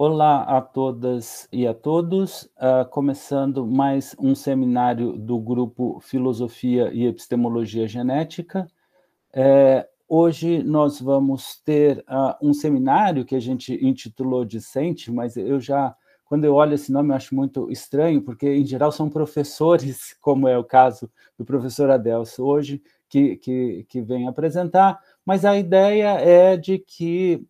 Olá a todas e a todos, começando mais um seminário do grupo Filosofia e Epistemologia Genética. Hoje nós vamos ter um seminário que a gente intitulou Discente, mas quando eu olho esse nome, eu acho muito estranho, porque em geral são professores, como é o caso do professor Adelso hoje, que vem apresentar, mas a ideia é de que,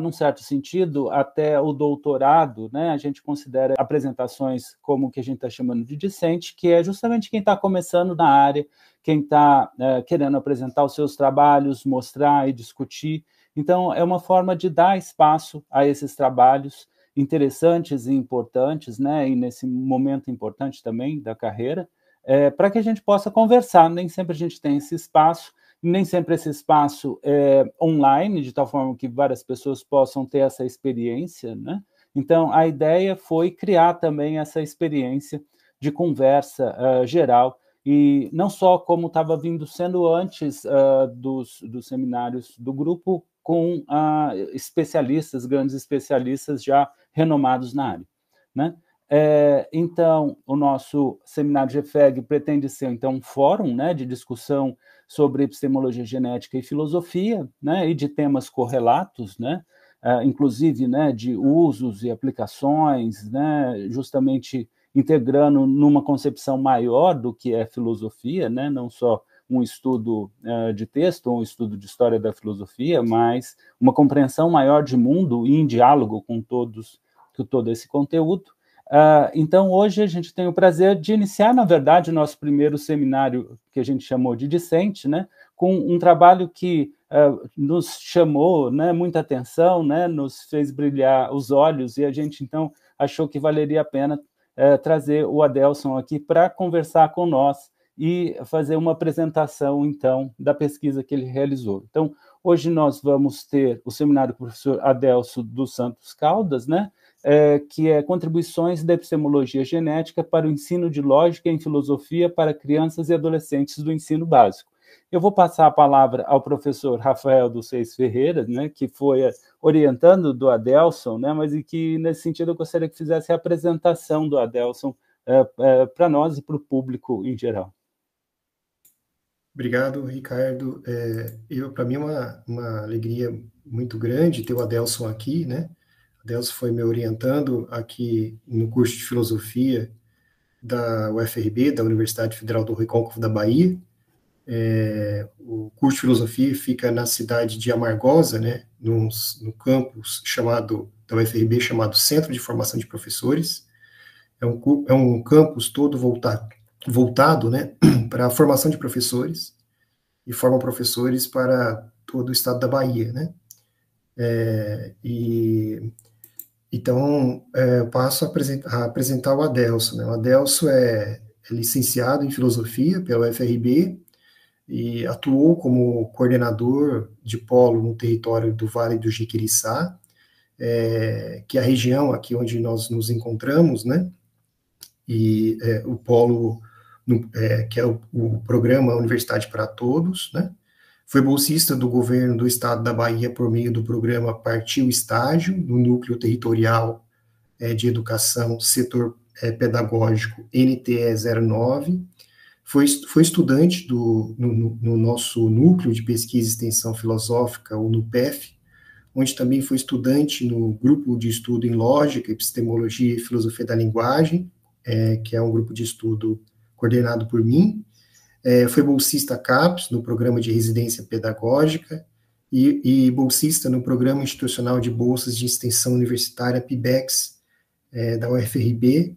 num certo sentido, até o doutorado, né, a gente considera apresentações como o que a gente está chamando de discente, que é justamente quem está começando na área, quem está querendo apresentar os seus trabalhos, mostrar e discutir. Então, é uma forma de dar espaço a esses trabalhos interessantes e importantes, né, e nesse momento importante também da carreira, para que a gente possa conversar. Nem sempre a gente tem esse espaço, nem sempre esse espaço é online, de tal forma que várias pessoas possam ter essa experiência, né? Então, a ideia foi criar também essa experiência de conversa geral, e não só como estava vindo sendo antes dos seminários do grupo, com especialistas, grandes especialistas já renomados na área, né? Então, o nosso seminário GFEG pretende ser, então, um fórum, né, de discussão sobre epistemologia genética e filosofia, né, e de temas correlatos, né, inclusive, né, de usos e aplicações, né, justamente integrando numa concepção maior do que é filosofia, né, não só um estudo de texto ou um estudo de história da filosofia, mas uma compreensão maior de mundo e em diálogo com todo esse conteúdo. Então, hoje a gente tem o prazer de iniciar, na verdade, o nosso primeiro seminário, que a gente chamou de Discente, né, com um trabalho que nos chamou, né, muita atenção, né, nos fez brilhar os olhos, e a gente, então, achou que valeria a pena trazer o Adelson aqui para conversar com nós e fazer uma apresentação, então, da pesquisa que ele realizou. Então, hoje nós vamos ter o seminário do professor Adelso dos Santos Caldas, né, que é Contribuições da Epistemologia Genética para o Ensino de Lógica em Filosofia para Crianças e Adolescentes do Ensino Básico. Eu vou passar a palavra ao professor Rafael dos Seis Ferreira, né, que foi orientando do Adelson, né, mas e que, nesse sentido, eu gostaria que fizesse a apresentação do Adelson para nós e para o público em geral. Obrigado, Ricardo. Para mim é uma alegria muito grande ter o Adelson aqui, né? O Adelson foi me orientando aqui no curso de filosofia da UFRB, da Universidade Federal do Recôncavo da Bahia. O curso de filosofia fica na cidade de Amargosa, né? No campus da UFRB chamado Centro de Formação de Professores. É um campus todo voltado, né, para a formação de professores, e formam professores para todo o estado da Bahia, né? Então, eu passo a apresentar o Adelso, né? O Adelso é licenciado em Filosofia pela UFRB e atuou como coordenador de polo no território do Vale do Jiquiriçá, que é a região aqui onde nós nos encontramos, né? E o polo, que é o programa Universidade para Todos, né? Foi bolsista do governo do estado da Bahia por meio do programa Partiu Estágio, no Núcleo Territorial de Educação, Setor Pedagógico NTE 09. Foi estudante no nosso Núcleo de Pesquisa e Extensão Filosófica, o NUPEF, onde também foi estudante no Grupo de Estudo em Lógica, Epistemologia e Filosofia da Linguagem, que é um grupo de estudo coordenado por mim. Foi bolsista CAPES, no Programa de Residência Pedagógica, e bolsista no Programa Institucional de Bolsas de Extensão Universitária, PIBEX, da UFRB,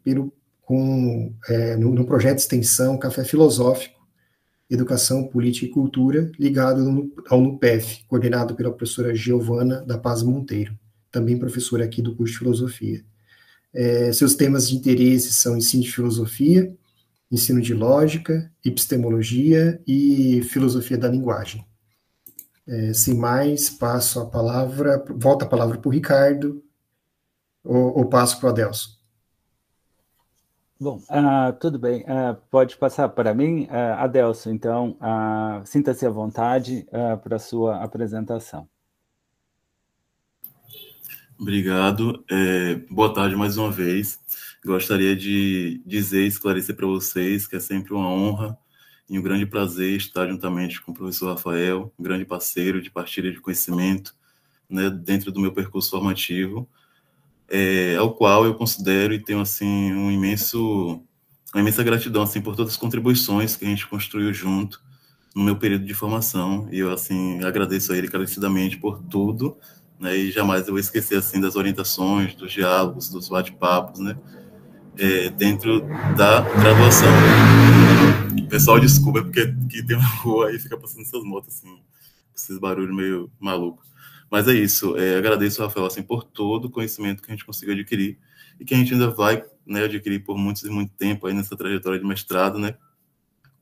no projeto de extensão Café Filosófico, Educação, Política e Cultura, ligado ao NUPEF, coordenado pela professora Giovana da Paz Monteiro, também professora aqui do curso de Filosofia. Seus temas de interesse são ensino de filosofia, ensino de lógica, epistemologia e filosofia da linguagem. Sem mais, volto a palavra para o Ricardo, ou passo para o Adelso. Bom, tudo bem. Pode passar para mim, Adelson. Então, sinta-se à vontade para a sua apresentação. Obrigado. Boa tarde mais uma vez. Gostaria de dizer e esclarecer para vocês que é sempre uma honra e um grande prazer estar juntamente com o professor Rafael, um grande parceiro de partilha de conhecimento, né, dentro do meu percurso formativo, ao qual eu considero e tenho assim uma imensa gratidão assim por todas as contribuições que a gente construiu junto no meu período de formação, e eu assim agradeço a ele encarecidamente por tudo, né, e jamais eu vou esquecer assim das orientações, dos diálogos, dos bate-papos, né, dentro da graduação. Pessoal, desculpa, porque aqui tem uma rua e fica passando essas motos assim, esses barulhos meio malucos. Mas é isso, agradeço, Rafael, assim, por todo o conhecimento que a gente conseguiu adquirir e que a gente ainda vai, né, adquirir por muito tempo aí nessa trajetória de mestrado, né,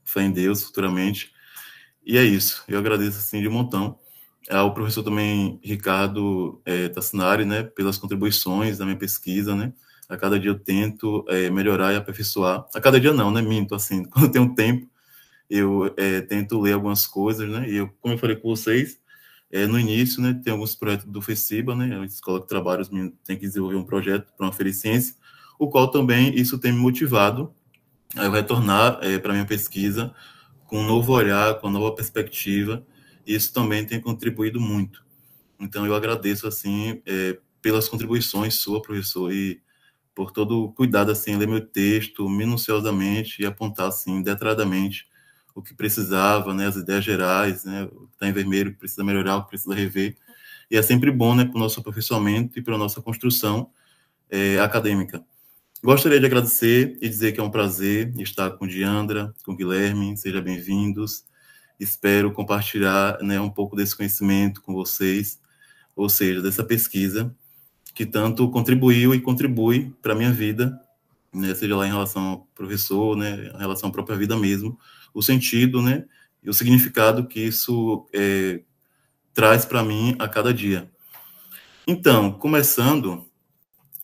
fé em Deus, futuramente. E é isso, eu agradeço, assim, de montão ao professor também, Ricardo Tassinari, né, pelas contribuições da minha pesquisa, né, a cada dia eu tento melhorar e aperfeiçoar, a cada dia não, né, minto, assim, quando eu tenho tempo, eu tento ler algumas coisas, né, e eu, como eu falei com vocês, no início, né, tem alguns projetos do FECIBA, né, a Escola de Trabalhos tem que desenvolver um projeto para uma Fericiência, o qual também isso tem me motivado a eu retornar para a minha pesquisa com um novo olhar, com uma nova perspectiva, e isso também tem contribuído muito. Então, eu agradeço, assim, pelas contribuições sua, professor, e por todo o cuidado, assim, ler meu texto minuciosamente e apontar, assim, detalhadamente o que precisava, né, as ideias gerais, né, o que está em vermelho, o que precisa melhorar, o que precisa rever. E é sempre bom, né, para o nosso aperfeiçoamento e para a nossa construção acadêmica. Gostaria de agradecer e dizer que é um prazer estar com Diandra, com Guilherme, sejam bem-vindos. Espero compartilhar, né, um pouco desse conhecimento com vocês, ou seja, dessa pesquisa que tanto contribuiu e contribui para a minha vida, né, seja lá em relação ao professor, né, em relação à própria vida mesmo, o sentido, né, e o significado que isso traz para mim a cada dia. Então, começando,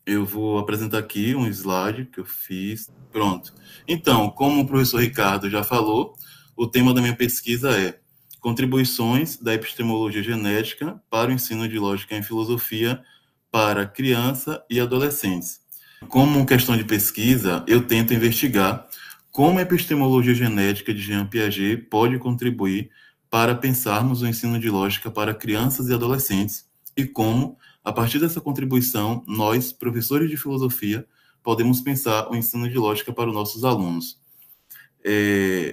eu vou apresentar aqui um slide que eu fiz. Pronto. Então, como o professor Ricardo já falou, o tema da minha pesquisa é Contribuições da Epistemologia Genética para o Ensino de Lógica em Filosofia para Criança e Adolescentes. Como questão de pesquisa, eu tento investigar como a epistemologia genética de Jean Piaget pode contribuir para pensarmos o ensino de lógica para crianças e adolescentes e como, a partir dessa contribuição, nós, professores de filosofia, podemos pensar o ensino de lógica para os nossos alunos.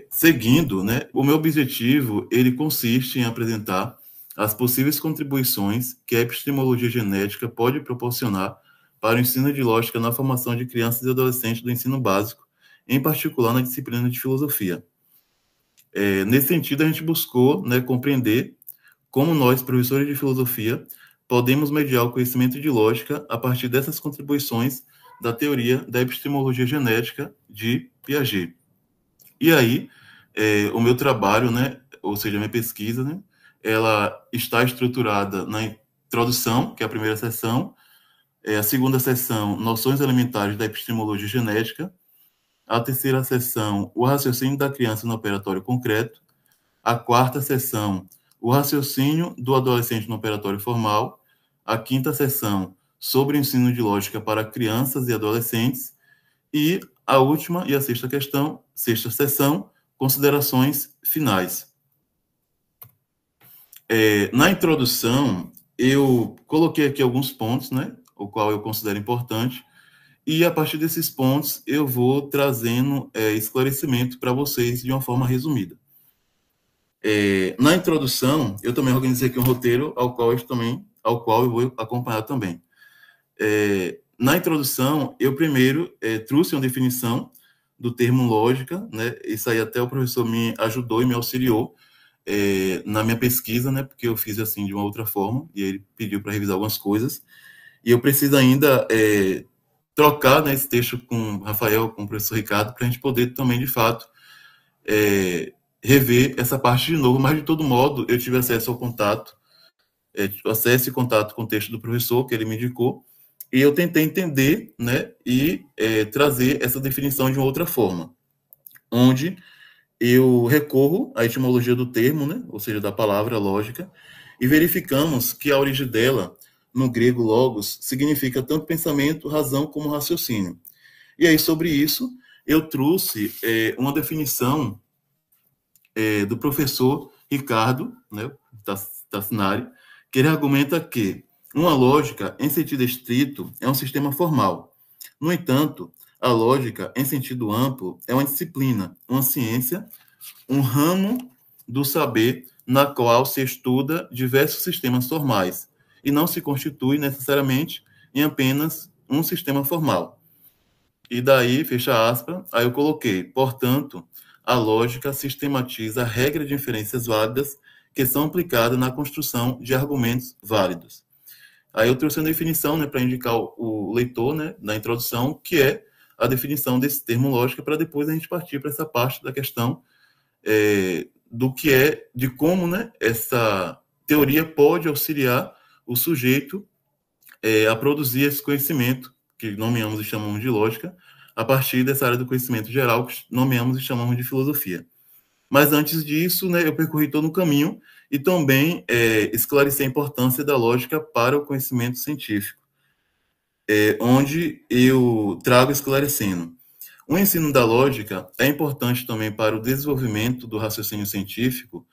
Seguindo, né, o meu objetivo, ele consiste em apresentar as possíveis contribuições que a epistemologia genética pode proporcionar para o ensino de lógica na formação de crianças e adolescentes do ensino básico, em particular na disciplina de filosofia. Nesse sentido, a gente buscou, né, compreender como nós, professores de filosofia, podemos mediar o conhecimento de lógica a partir dessas contribuições da teoria da epistemologia genética de Piaget. E aí, o meu trabalho, né, ou seja, a minha pesquisa, né, ela está estruturada na introdução, que é a primeira seção, a segunda seção, noções elementares da epistemologia genética, a terceira seção, o raciocínio da criança no operatório concreto, a quarta seção, o raciocínio do adolescente no operatório formal, a quinta seção, sobre o ensino de lógica para crianças e adolescentes, e a última e a sexta seção, considerações finais. Na introdução, eu coloquei aqui alguns pontos, né, o qual eu considero importante, e a partir desses pontos eu vou trazendo esclarecimento para vocês de uma forma resumida. Na introdução, eu também organizei aqui um roteiro ao qual eu vou acompanhar também. Na introdução, eu primeiro trouxe uma definição do termo lógica, né? Isso aí até o professor me ajudou e me auxiliou na minha pesquisa, né? Porque eu fiz assim de uma outra forma e ele pediu para revisar algumas coisas. E eu preciso ainda trocar, né, esse texto com o Rafael, com o professor Ricardo, para a gente poder também, de fato, rever essa parte de novo, mas de todo modo eu tive acesso ao contato, acesso e contato com o texto do professor que ele me indicou, e eu tentei entender, né, e trazer essa definição de uma outra forma, onde eu recorro à etimologia do termo, né, ou seja, da palavra lógica, e verificamos que a origem dela no grego logos, significa tanto pensamento, razão, como raciocínio. E aí, sobre isso, eu trouxe uma definição do professor Ricardo, né, Tassinari, que ele argumenta que uma lógica, em sentido estrito, é um sistema formal. No entanto, a lógica, em sentido amplo, é uma disciplina, uma ciência, um ramo do saber na qual se estuda diversos sistemas formais e não se constitui necessariamente em apenas um sistema formal. E daí, fecha aspas, aí eu coloquei, portanto, a lógica sistematiza a regra de inferências válidas que são aplicadas na construção de argumentos válidos. Aí eu trouxe a definição, né, para indicar o leitor, né, na introdução, que é a definição desse termo lógica, para depois a gente partir para essa parte da questão do que é, de como, né, essa teoria pode auxiliar o sujeito a produzir esse conhecimento, que nomeamos e chamamos de lógica, a partir dessa área do conhecimento geral, que nomeamos e chamamos de filosofia. Mas antes disso, né, eu percorri todo o caminho e também esclareci a importância da lógica para o conhecimento científico, onde eu trago esclarecendo. O ensino da lógica é importante também para o desenvolvimento do raciocínio científico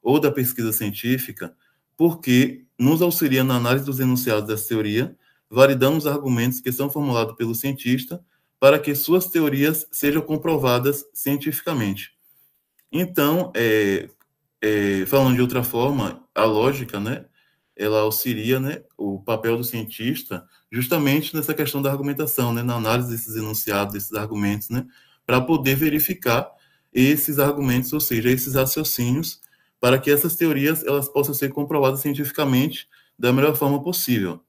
ou da pesquisa científica, porque nos auxilia na análise dos enunciados dessa teoria, validando os argumentos que são formulados pelo cientista para que suas teorias sejam comprovadas cientificamente. Então, falando de outra forma, a lógica, né, ela auxilia, né, o papel do cientista justamente nessa questão da argumentação, né, na análise desses enunciados, desses argumentos, né, para poder verificar esses argumentos, ou seja, esses raciocínios, para que essas teorias elas possam ser comprovadas cientificamente da melhor forma possível.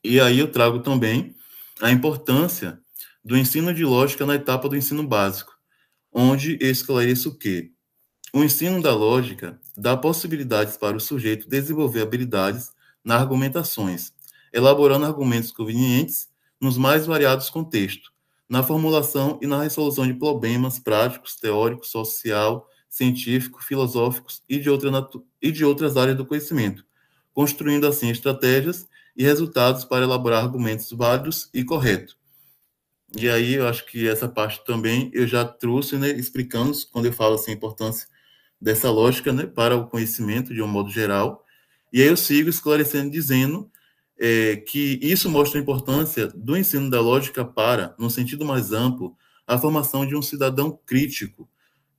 E aí eu trago também a importância do ensino de lógica na etapa do ensino básico, onde eu esclareço que o ensino da lógica dá possibilidades para o sujeito desenvolver habilidades nas argumentações, elaborando argumentos convenientes nos mais variados contextos, na formulação e na resolução de problemas práticos, teóricos, social, científico, filosóficos e de outras áreas do conhecimento, construindo assim estratégias e resultados para elaborar argumentos válidos e corretos. E aí eu acho que essa parte também eu já trouxe, né, explicando, quando eu falo assim, a importância dessa lógica, né, para o conhecimento de um modo geral. E aí eu sigo esclarecendo, dizendo que isso mostra a importância do ensino da lógica para, no sentido mais amplo, a formação de um cidadão crítico,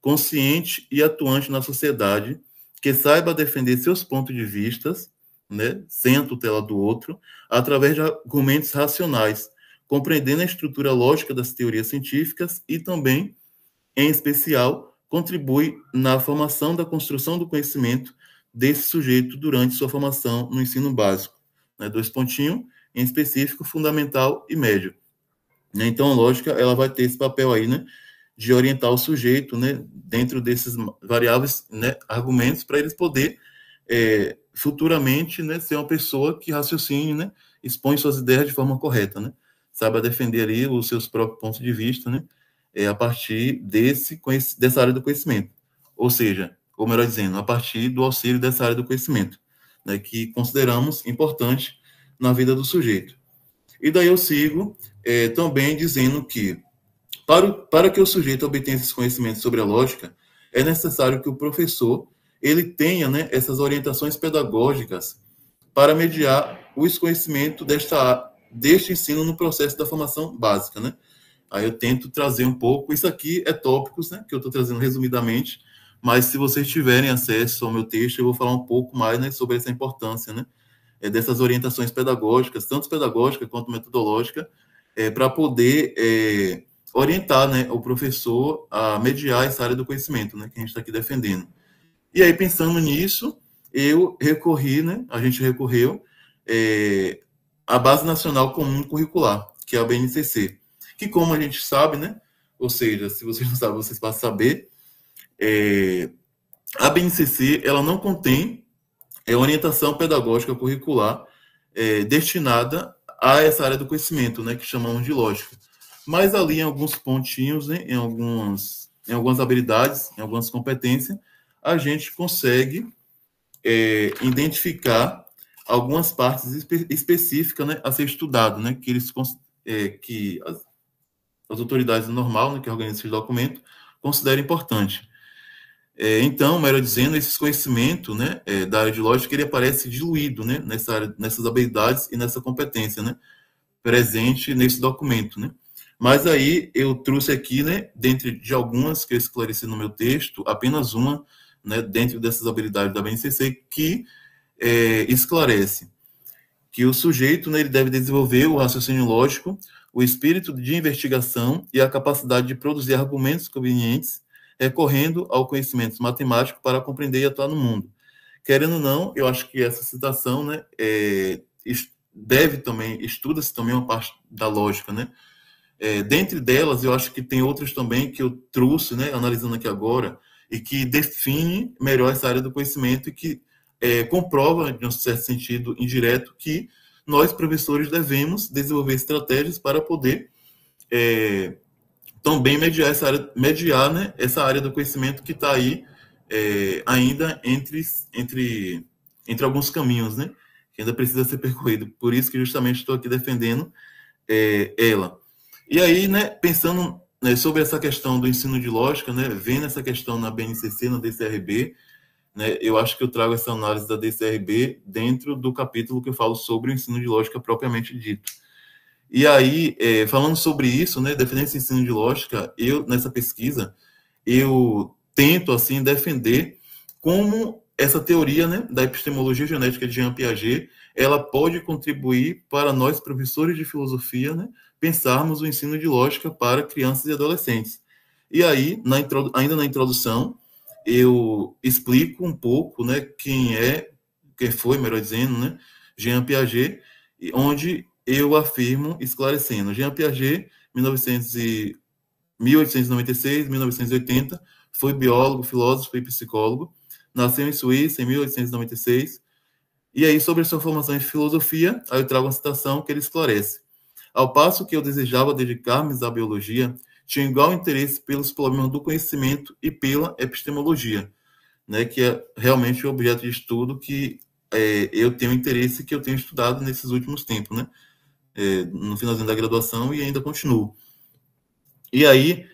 consciente e atuante na sociedade, que saiba defender seus pontos de vista, né, sem a tutela do outro, através de argumentos racionais, compreendendo a estrutura lógica das teorias científicas e também, em especial, contribui na formação da construção do conhecimento desse sujeito durante sua formação no ensino básico. Né, 2 pontinhos, em específico, fundamental e médio. Né, então, a lógica ela vai ter esse papel aí, né, de orientar o sujeito, né, dentro desses variáveis, né, argumentos, para eles poder futuramente, né, ser uma pessoa que raciocine, né, expõe suas ideias de forma correta, né, saiba defender ali os seus próprios pontos de vista, né, a partir dessa área do conhecimento. Ou seja, ou melhor dizendo, a partir do auxílio dessa área do conhecimento, né, que consideramos importante na vida do sujeito. E daí eu sigo também dizendo que, para que o sujeito obtenha esses conhecimentos sobre a lógica, é necessário que o professor ele tenha, né, essas orientações pedagógicas para mediar o conhecimento deste ensino no processo da formação básica, né? Aí eu tento trazer um pouco, isso aqui é tópicos, né, que eu estou trazendo resumidamente, mas se vocês tiverem acesso ao meu texto, eu vou falar um pouco mais, né, sobre essa importância, né, dessas orientações pedagógicas, tanto pedagógica quanto metodológica, para poder orientar, né, o professor a mediar essa área do conhecimento, né, que a gente está aqui defendendo. E aí, pensando nisso, eu recorri, né, a gente recorreu à Base Nacional Comum Curricular, que é a BNCC, que, como a gente sabe, né, ou seja, se vocês não sabem, vocês passam a saber, a BNCC ela não contém orientação pedagógica curricular destinada a essa área do conhecimento, né, que chamamos de lógica. Mas ali, em alguns pontinhos, né, em algumas habilidades, em algumas competências, a gente consegue identificar algumas partes específicas, né, a ser estudado, né, que que as autoridades normal, né, que organizam esse documento, consideram importante. Então, melhor dizendo, esses conhecimentos, né, da área de lógica, ele aparece diluído, né, nessas habilidades e nessa competência, né, presente nesse documento, né. Mas aí eu trouxe aqui, né, dentre de algumas que eu esclareci no meu texto, apenas uma, né, dentro dessas habilidades da BNCC, que esclarece que o sujeito, né, ele deve desenvolver o raciocínio lógico, o espírito de investigação e a capacidade de produzir argumentos convenientes, recorrendo ao conhecimento matemático para compreender e atuar no mundo. Querendo ou não, eu acho que essa citação, né, estuda-se também uma parte da lógica, né? Dentre delas, eu acho que tem outras também que eu trouxe, né, analisando aqui agora, e que define melhor essa área do conhecimento e que comprova, de um certo sentido indireto, que nós, professores, devemos desenvolver estratégias para poder também mediar né, essa área do conhecimento que está aí ainda entre alguns caminhos, né, que ainda precisa ser percorrido. Por isso que justamente estou aqui defendendo ela. E aí, né, pensando, né, sobre essa questão do ensino de lógica, né, vendo essa questão na BNCC, na DCRB, né, eu acho que eu trago essa análise da DCRB dentro do capítulo que eu falo sobre o ensino de lógica propriamente dito. E aí, falando sobre isso, né, defendendo esse ensino de lógica, nessa pesquisa, eu tento, assim, defender como essa teoria, né, da epistemologia genética de Jean Piaget, ela pode contribuir para nós, professores de filosofia, né, pensarmos o ensino de lógica para crianças e adolescentes. E aí, ainda na introdução, eu explico um pouco, né, quem foi, melhor dizendo, né, Jean Piaget, onde eu afirmo, esclarecendo, Jean Piaget, 1896, 1980, foi biólogo, filósofo e psicólogo, nasceu em Suíça em 1896, e aí, sobre a sua formação em filosofia, aí eu trago uma citação que ele esclarece. Ao passo que eu desejava dedicar-me à biologia, tinha igual interesse pelos problemas do conhecimento e pela epistemologia, né, que é realmente o objeto de estudo que eu tenho interesse, que eu tenho estudado nesses últimos tempos, né, no finalzinho da graduação e ainda continuo. E aí,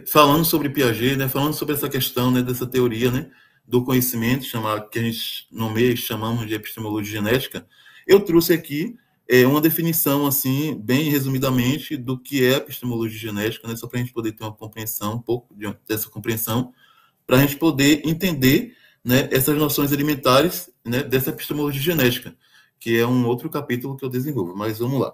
falando sobre Piaget, né, falando sobre essa questão, né, dessa teoria, né, do conhecimento, que a gente chamamos de epistemologia genética, eu trouxe aqui uma definição, assim, bem resumidamente, do que é epistemologia genética, né, só para a gente poder ter uma compreensão, um pouco dessa compreensão, para a gente poder entender, né, essas noções elementares, né, dessa epistemologia genética, que é um outro capítulo que eu desenvolvo, mas vamos lá.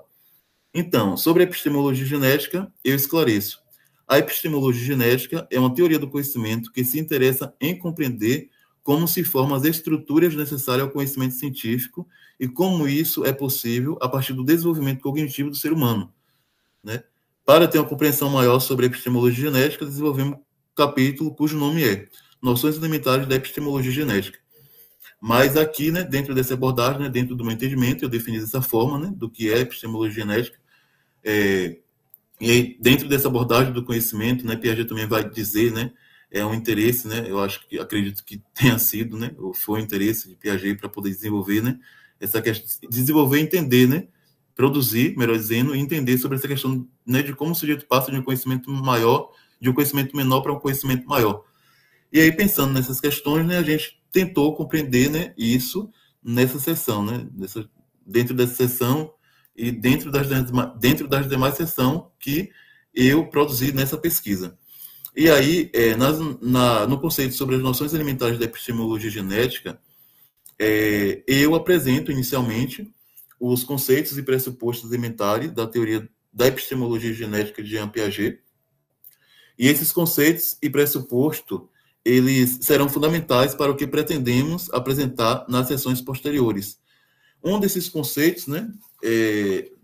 Então, sobre a epistemologia genética, eu esclareço. A epistemologia genética é uma teoria do conhecimento que se interessa em compreender como se formam as estruturas necessárias ao conhecimento científico e como isso é possível a partir do desenvolvimento cognitivo do ser humano, né? Para ter uma compreensão maior sobre a epistemologia genética, desenvolvemos um capítulo cujo nome é Noções Elementares da Epistemologia Genética. Mas aqui, né, dentro dessa abordagem, né, dentro do meu entendimento, eu defini dessa forma, né, do que é epistemologia genética. E aí, dentro dessa abordagem do conhecimento, né, Piaget também vai dizer, né, um interesse, né, acredito que tenha sido, né, ou foi o interesse de Piaget para poder desenvolver, né, essa questão, desenvolver e entender, né, produzir, melhor dizendo, e entender sobre essa questão, né, de como o sujeito passa de um conhecimento maior, de um conhecimento menor para um conhecimento maior. E aí, pensando nessas questões, né, a gente tentou compreender, né, isso nessa sessão, né, dentro dessa sessão e dentro das demais sessões que eu produzi nessa pesquisa. E aí, no conceito sobre as noções elementares da epistemologia genética, eu apresento inicialmente os conceitos e pressupostos elementares da teoria da epistemologia genética de Jean Piaget. E esses conceitos e pressupostos, eles serão fundamentais para o que pretendemos apresentar nas sessões posteriores. Um desses conceitos, né,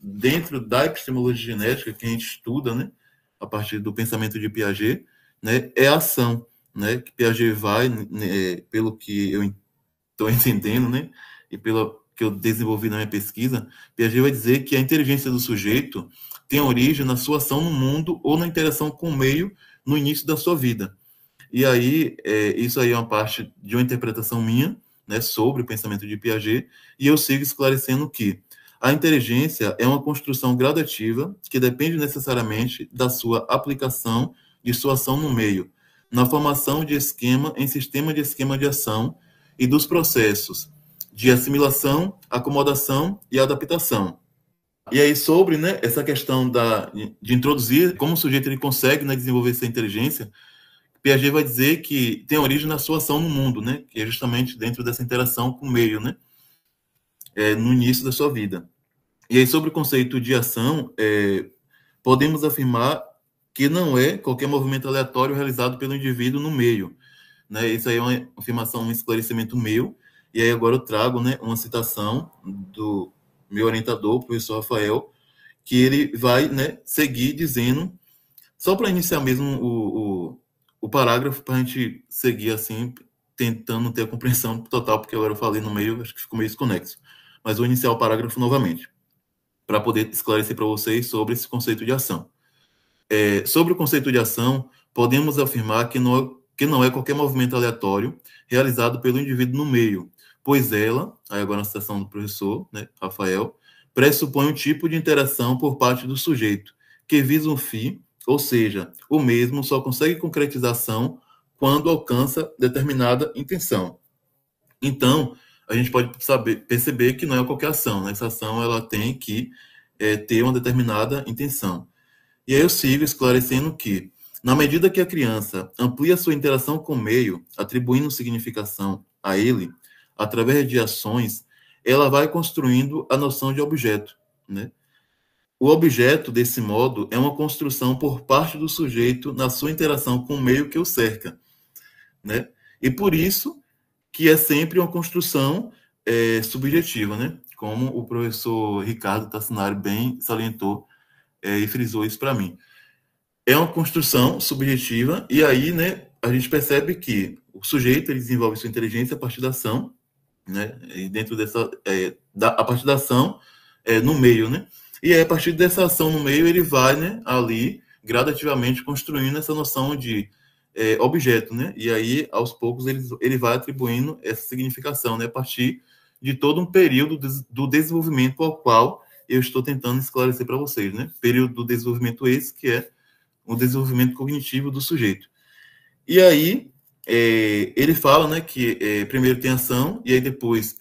dentro da epistemologia genética, que a gente estuda, né, a partir do pensamento de Piaget, né, é a ação, né, que Piaget vai, né, pelo que eu estou entendendo, né, e pelo que eu desenvolvi na minha pesquisa, Piaget vai dizer que a inteligência do sujeito tem origem na sua ação no mundo ou na interação com o meio no início da sua vida. E aí, isso aí é uma parte de uma interpretação minha, né, sobre o pensamento de Piaget, e eu sigo esclarecendo que a inteligência é uma construção gradativa que depende necessariamente da sua aplicação de sua ação no meio, na formação de esquema em sistema de ação e dos processos de assimilação, acomodação e adaptação. E aí, sobre, né, essa questão de introduzir como o sujeito ele consegue, né, desenvolver essa inteligência, Piaget vai dizer que tem origem na sua ação no mundo, né, que é justamente dentro dessa interação com o meio, né, no início da sua vida. E aí, sobre o conceito de ação, podemos afirmar que não é qualquer movimento aleatório realizado pelo indivíduo no meio, né? Isso aí é uma afirmação, um esclarecimento meu, e aí agora eu trago, né, uma citação do meu orientador, o professor Rafael, que ele vai, né, seguir dizendo, só para iniciar mesmo o parágrafo, para a gente seguir assim, tentando ter a compreensão total, porque agora eu falei no meio, acho que ficou meio desconexo. Mas vou iniciar o parágrafo novamente, para poder esclarecer para vocês sobre esse conceito de ação. Sobre o conceito de ação, podemos afirmar que não é qualquer movimento aleatório realizado pelo indivíduo no meio, pois ela, aí agora na citação do professor, né, Rafael, pressupõe um tipo de interação por parte do sujeito, que visa um fim, ou seja, o mesmo só consegue concretização quando alcança determinada intenção. Então, a gente pode perceber que não é qualquer ação, né? Essa ação ela tem que ter uma determinada intenção. E aí eu sigo esclarecendo que, na medida que a criança amplia sua interação com o meio, atribuindo significação a ele, através de ações, ela vai construindo a noção de objeto, né? O objeto, desse modo, é uma construção por parte do sujeito na sua interação com o meio que o cerca, né? E por isso que é sempre uma construção subjetiva, né? Como o professor Ricardo Tassinari bem salientou e frisou isso para mim. É uma construção subjetiva, e aí, né, a gente percebe que o sujeito ele desenvolve sua inteligência a partir da ação, né? E dentro dessa, a partir da ação no meio, né? E aí, a partir dessa ação no meio, ele vai, né, ali, gradativamente construindo essa noção de objeto, né? E aí, aos poucos, ele vai atribuindo essa significação, né? A partir de todo um período do desenvolvimento ao qual eu estou tentando esclarecer para vocês, né? Período do desenvolvimento esse, que é o desenvolvimento cognitivo do sujeito. E aí, ele fala, né, que primeiro tem ação, e aí depois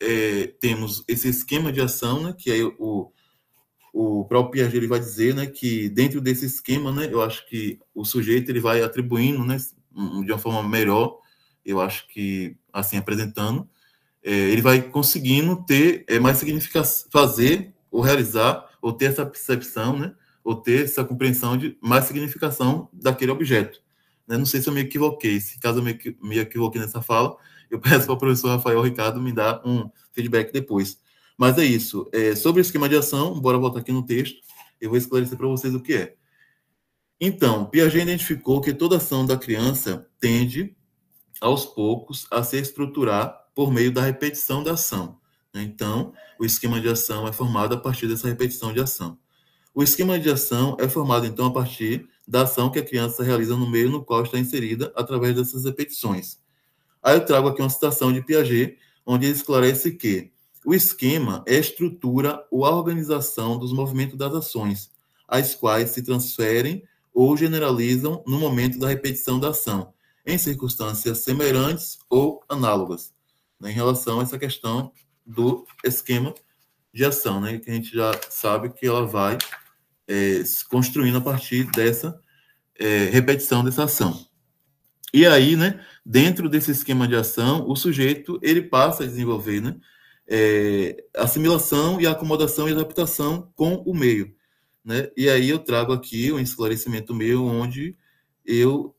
temos esse esquema de ação, né, que aí o próprio Piaget ele vai dizer, né, que dentro desse esquema, né, eu acho que o sujeito ele vai atribuindo, né, de uma forma melhor, eu acho que, assim, apresentando, ele vai conseguindo ter mais significação, fazer ou realizar, ou ter essa percepção, né, ou ter essa compreensão de mais significação daquele objeto. Né? Não sei se eu me equivoquei, se caso eu me equivoquei nessa fala, eu peço para o professor Rafael Ricardo me dar um feedback depois. Mas é isso. Sobre o esquema de ação, bora voltar aqui no texto, eu vou esclarecer para vocês o que é. Então, Piaget identificou que toda ação da criança tende, aos poucos, a se estruturar por meio da repetição da ação. Então, o esquema de ação é formado a partir dessa repetição de ação. O esquema de ação é formado, então, a partir da ação que a criança realiza no meio no qual está inserida através dessas repetições. Aí eu trago aqui uma citação de Piaget, onde ele esclarece que o esquema é a estrutura ou a organização dos movimentos das ações, as quais se transferem ou generalizam no momento da repetição da ação, em circunstâncias semelhantes ou análogas, né, em relação a essa questão do esquema de ação, né, que a gente já sabe que ela vai se construindo a partir dessa repetição dessa ação. E aí, né, dentro desse esquema de ação, o sujeito ele passa a desenvolver, né, assimilação e acomodação e adaptação com o meio, né? E aí eu trago aqui um esclarecimento meu, onde eu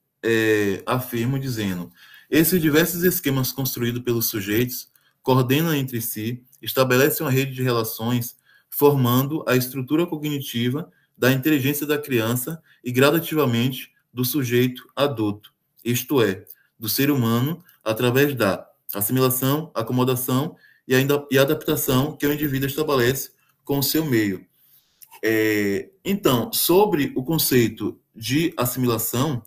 afirmo dizendo: esses diversos esquemas construídos pelos sujeitos coordenam entre si, estabelecem uma rede de relações, formando a estrutura cognitiva da inteligência da criança e gradativamente do sujeito adulto, isto é, do ser humano, através da assimilação, acomodação e adaptação que o indivíduo estabelece com o seu meio. Então, sobre o conceito de assimilação,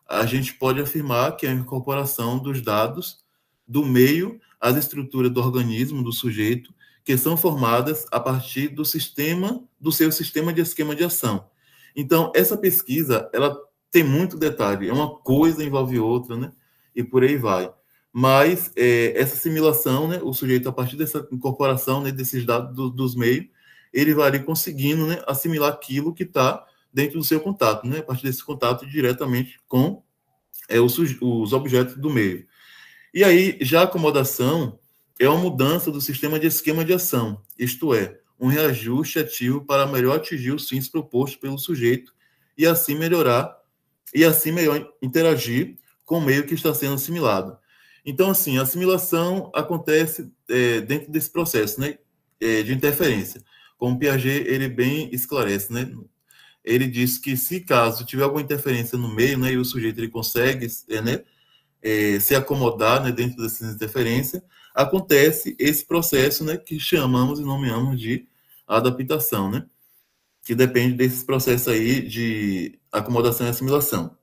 a gente pode afirmar que é a incorporação dos dados do meio às estruturas do organismo, do sujeito, que são formadas a partir do seu sistema de esquema de ação. Então, essa pesquisa, ela tem muito detalhe, é uma coisa envolve outra, né? E por aí vai. Mas essa assimilação, né, o sujeito, a partir dessa incorporação, né, desses dados dos meios, ele vai ali conseguindo, né, assimilar aquilo que está dentro do seu contato, né, a partir desse contato diretamente com os objetos do meio. E aí, já a acomodação é uma mudança do sistema de esquema de ação, isto é, um reajuste ativo para melhor atingir os fins propostos pelo sujeito e assim melhor interagir com o meio que está sendo assimilado. Então, assim, a assimilação acontece dentro desse processo, né, de interferência. Como Piaget, ele bem esclarece, né? Ele diz que se caso tiver alguma interferência no meio, né, e o sujeito ele consegue se acomodar, né, dentro dessa interferência, acontece esse processo, né, que chamamos e nomeamos de adaptação, né, que depende desses processos aí de acomodação e assimilação,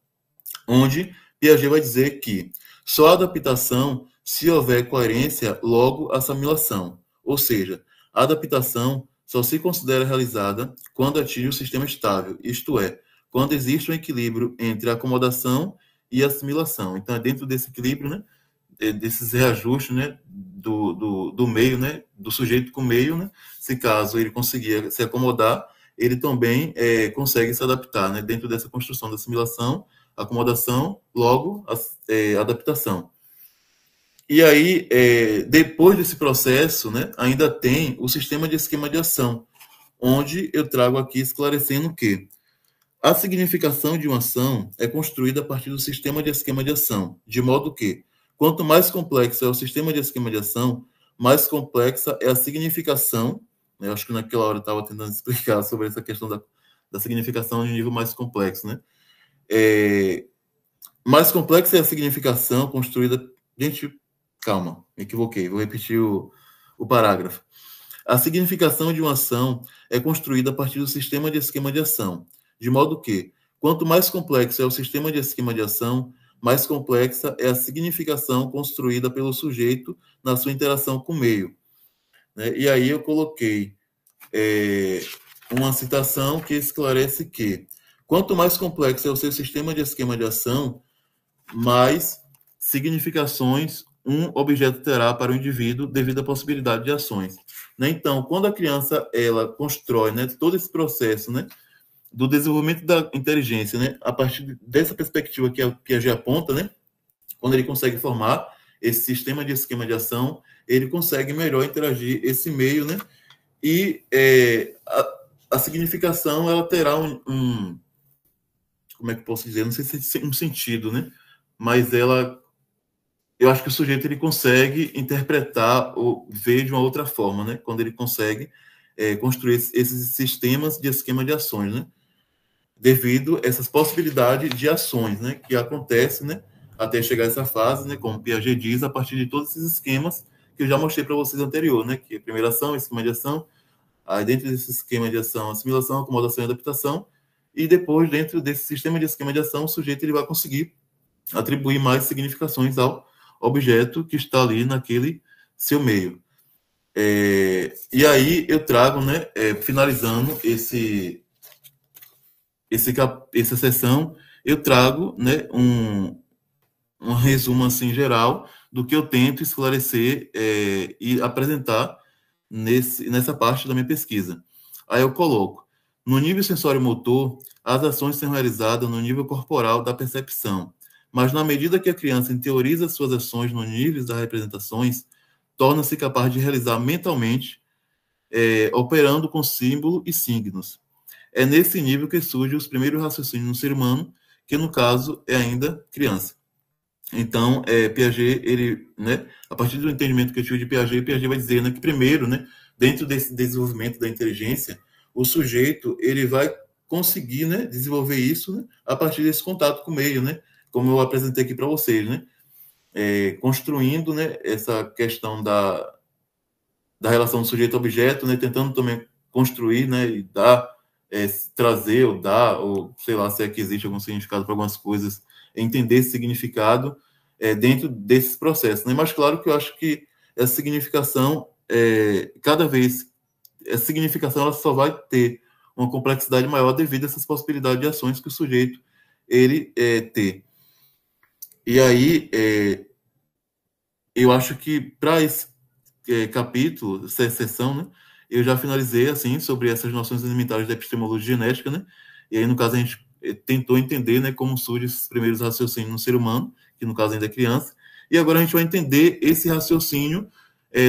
onde Piaget vai dizer que só a adaptação se houver coerência, logo assimilação, ou seja, a adaptação só se considera realizada quando atinge o sistema estável, isto é, quando existe um equilíbrio entre a acomodação e assimilação. Então, é dentro desse equilíbrio, né, desses reajustes, né, do meio, né, do sujeito com o meio, né, se caso ele conseguir se acomodar, ele também consegue se adaptar, né, dentro dessa construção da assimilação, acomodação, logo, adaptação. E aí, depois desse processo, né, ainda tem o sistema de esquema de ação, onde eu trago aqui esclarecendo que a significação de uma ação é construída a partir do sistema de esquema de ação, de modo que, quanto mais complexo é o sistema de esquema de ação, mais complexa é a significação. Eu acho que naquela hora eu estava tentando explicar sobre essa questão da significação de um nível mais complexo, né? Mais complexa é a significação construída... Gente, calma, me equivoquei, vou repetir o parágrafo. A significação de uma ação é construída a partir do sistema de esquema de ação, de modo que, quanto mais complexo é o sistema de esquema de ação, mais complexa é a significação construída pelo sujeito na sua interação com o meio. Né? E aí eu coloquei uma citação que esclarece que, quanto mais complexo é o seu sistema de esquema de ação, mais significações um objeto terá para o indivíduo devido à possibilidade de ações. Né? Então, quando a criança ela constrói, né, todo esse processo, né, do desenvolvimento da inteligência, né, a partir dessa perspectiva que a Piaget aponta, né, quando ele consegue formar esse sistema de esquema de ação, ele consegue melhor interagir esse meio, né, e a significação ela terá como é que eu posso dizer, não sei se um sentido, né, mas eu acho que o sujeito ele consegue interpretar ou ver de uma outra forma, né, quando ele consegue construir esses sistemas de esquema de ações, né, devido a essas possibilidades de ações, né, que acontecem, né, até chegar a essa fase, né, como Piaget diz, a partir de todos esses esquemas que eu já mostrei para vocês anterior, né, que é a primeira ação, esquema de ação, aí dentro desse esquema de ação, assimilação, acomodação e adaptação, e depois, dentro desse sistema de esquema de ação, o sujeito ele vai conseguir atribuir mais significações ao objeto que está ali naquele seu meio. E aí eu trago, né, finalizando essa sessão, eu trago, né, um resumo assim geral do que eu tento esclarecer e apresentar nessa parte da minha pesquisa. Aí eu coloco: no nível sensório-motor, as ações são realizadas no nível corporal da percepção, mas na medida que a criança interioriza suas ações no nível das representações, torna-se capaz de realizar mentalmente, operando com símbolo e signos. É nesse nível que surgem os primeiros raciocínios no ser humano, que no caso é ainda criança. Então, Piaget, ele, né, a partir do entendimento que eu tive de Piaget vai dizer, né, que primeiro, né, dentro desse desenvolvimento da inteligência, o sujeito ele vai conseguir, né, desenvolver isso, né, a partir desse contato com o meio, né, como eu apresentei aqui para vocês, né, construindo, né, essa questão da relação do sujeito-objeto, né, tentando também construir, né, e dar, trazer ou sei lá se é que existe algum significado para algumas coisas, entender esse significado, dentro desses processos, né? Mas claro que eu acho que essa significação, essa significação ela só vai ter uma complexidade maior devido a essas possibilidades de ações que o sujeito ele ter. E aí, eu acho que para esse capítulo, essa seção, né, eu já finalizei assim sobre essas noções elementares da epistemologia genética, né? E aí, no caso, a gente tentou entender, né, como surgem esses primeiros raciocínios no ser humano, que no caso ainda é criança, e agora a gente vai entender esse raciocínio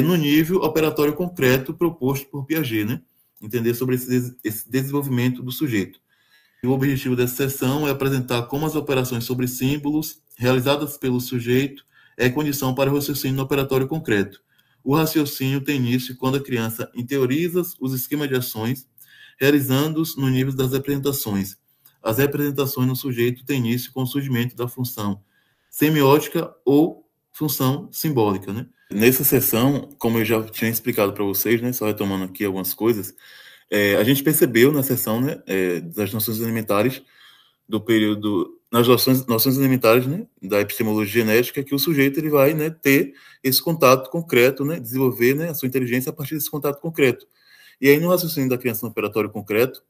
no nível operatório concreto proposto por Piaget, né? Entender sobre esse desenvolvimento do sujeito. E o objetivo dessa sessão é apresentar como as operações sobre símbolos realizadas pelo sujeito é condição para o raciocínio no operatório concreto. O raciocínio tem início quando a criança interioriza os esquemas de ações, realizando-os no nível das representações. As representações no sujeito têm início com o surgimento da função semiótica ou função simbólica, né? Nessa sessão, como eu já tinha explicado para vocês, né, só retomando aqui algumas coisas, a gente percebeu na sessão, né, das noções elementares do período, nas noções elementares, né, da epistemologia genética, que o sujeito ele vai, né, ter esse contato concreto, né, desenvolver, né, a sua inteligência a partir desse contato concreto. E aí, no raciocínio da criança no operatório concreto,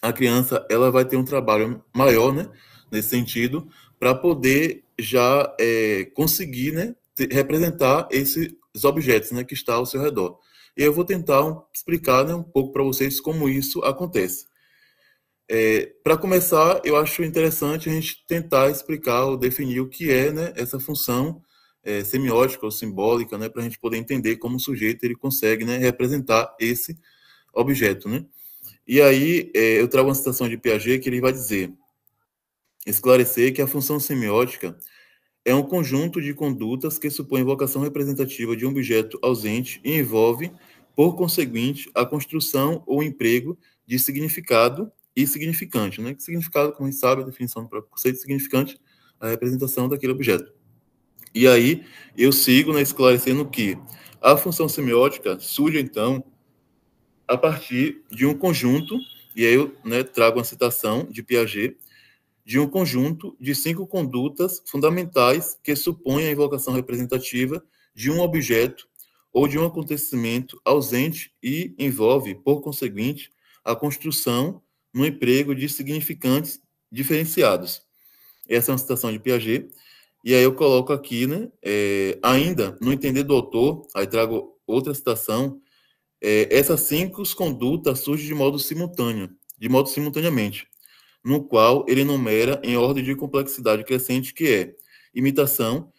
a criança ela vai ter um trabalho maior, né, nesse sentido, para poder já conseguir, né, representar esses objetos, né, que estão ao seu redor. E eu vou tentar explicar, né, um pouco para vocês como isso acontece. Para começar, eu acho interessante a gente tentar explicar ou definir o que é, né, essa função semiótica ou simbólica, né, para a gente poder entender como o sujeito ele consegue, né, representar esse objeto, né? E aí eu trago uma citação de Piaget que ele vai dizer: esclarecer que a função semiótica é um conjunto de condutas que supõe vocação representativa de um objeto ausente e envolve, por conseguinte, a construção ou emprego de significado e significante, né? Significado, como a gente sabe, a definição do próprio conceito de significante, a representação daquele objeto. E aí eu sigo, né, esclarecendo que a função semiótica surge, então, a partir de um conjunto, e aí eu, né, trago uma citação de Piaget, de um conjunto de 5 condutas fundamentais que supõem a invocação representativa de um objeto ou de um acontecimento ausente e envolve, por conseguinte, a construção no emprego de significantes diferenciados. Essa é uma citação de Piaget. E aí eu coloco aqui, né, ainda no entender do autor, aí trago outra citação, essas 5 condutas surgem de modo simultaneamente, no qual ele enumera em ordem de complexidade crescente, que é imitação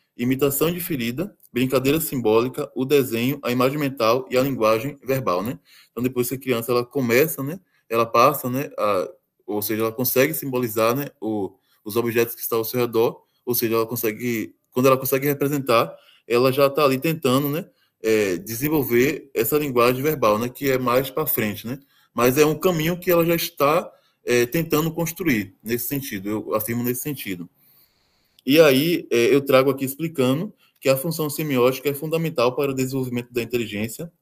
inferida, brincadeira simbólica, o desenho, a imagem mental e a linguagem verbal, né? Então, depois que a criança ela começa, né, ela passa, né, ou seja, ela consegue simbolizar, né, os objetos que estão ao seu redor, ou seja, quando ela consegue representar, ela já está ali tentando, né, desenvolver essa linguagem verbal, né, que é mais para frente, né? Mas é um caminho que ela já está tentando construir nesse sentido, eu afirmo nesse sentido. E aí eu trago aqui explicando que a função semiótica é fundamental para o desenvolvimento da inteligência,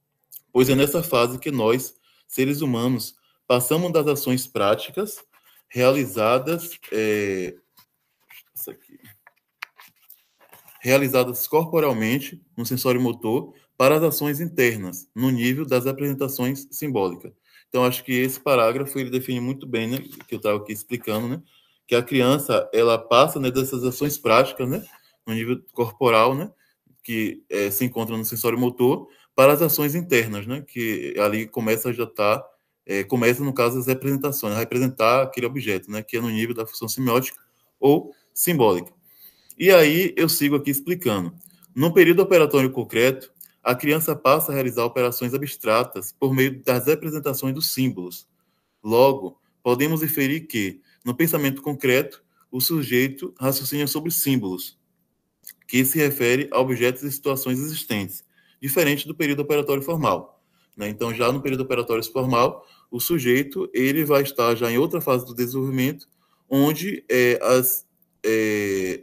pois é nessa fase que nós, seres humanos, passamos das ações práticas realizadas corporalmente no sensório motor para as ações internas, no nível das apresentações simbólicas. Então, acho que esse parágrafo ele define muito bem, né, que eu estava aqui explicando, né, que a criança ela passa, né, dessas ações práticas, né, no nível corporal, né, que se encontra no sensório motor, para as ações internas, né, que ali começa no caso as representações, a representar aquele objeto, né, que é no nível da função semiótica ou simbólica. E aí eu sigo aqui explicando. No período operatório concreto, a criança passa a realizar operações abstratas por meio das representações dos símbolos. Logo, podemos inferir que, no pensamento concreto, o sujeito raciocina sobre símbolos, que se refere a objetos e situações existentes, diferente do período operatório formal, né? Então, já no período operatório formal, o sujeito ele vai estar já em outra fase do desenvolvimento, onde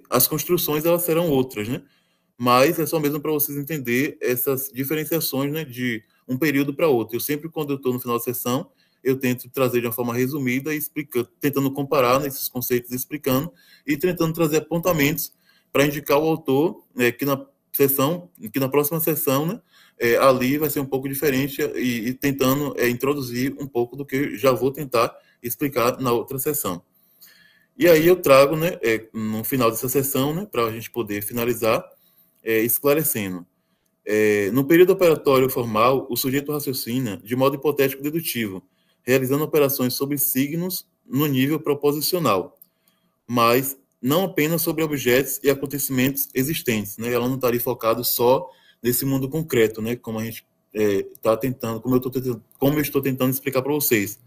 as construções elas serão outras, né? Mas é só mesmo para vocês entenderem essas diferenciações, né, de um período para outro. Eu sempre, quando eu estou no final da sessão, eu tento trazer de uma forma resumida, tentando comparar, né, esses conceitos, explicando, e tentando trazer apontamentos para indicar o autor, que na próxima sessão, né, ali vai ser um pouco diferente e tentando introduzir um pouco do que eu já vou tentar explicar na outra sessão. E aí eu trago, né, no final dessa sessão, né, para a gente poder finalizar, esclarecendo. No período operatório formal, o sujeito raciocina de modo hipotético dedutivo, realizando operações sobre signos no nível proposicional, mas não apenas sobre objetos e acontecimentos existentes, né? Ela não estaria focada só nesse mundo concreto, né? Como a gente está tentando, como eu estou tentando explicar para vocês.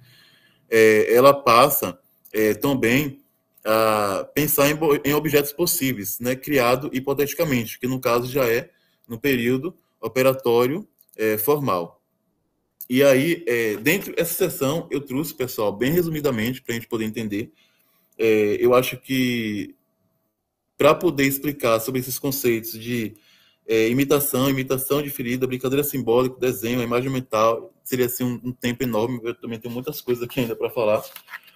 Ela passa também a pensar em objetos possíveis, né? Criado hipoteticamente, que no caso já é no período operatório formal. E aí, dentro dessa sessão, eu trouxe, pessoal, bem resumidamente, para a gente poder entender. Eu acho que, para poder explicar sobre esses conceitos de imitação de ferida, brincadeira simbólica, desenho, imagem mental, seria assim um tempo enorme. Eu também tenho muitas coisas aqui ainda para falar.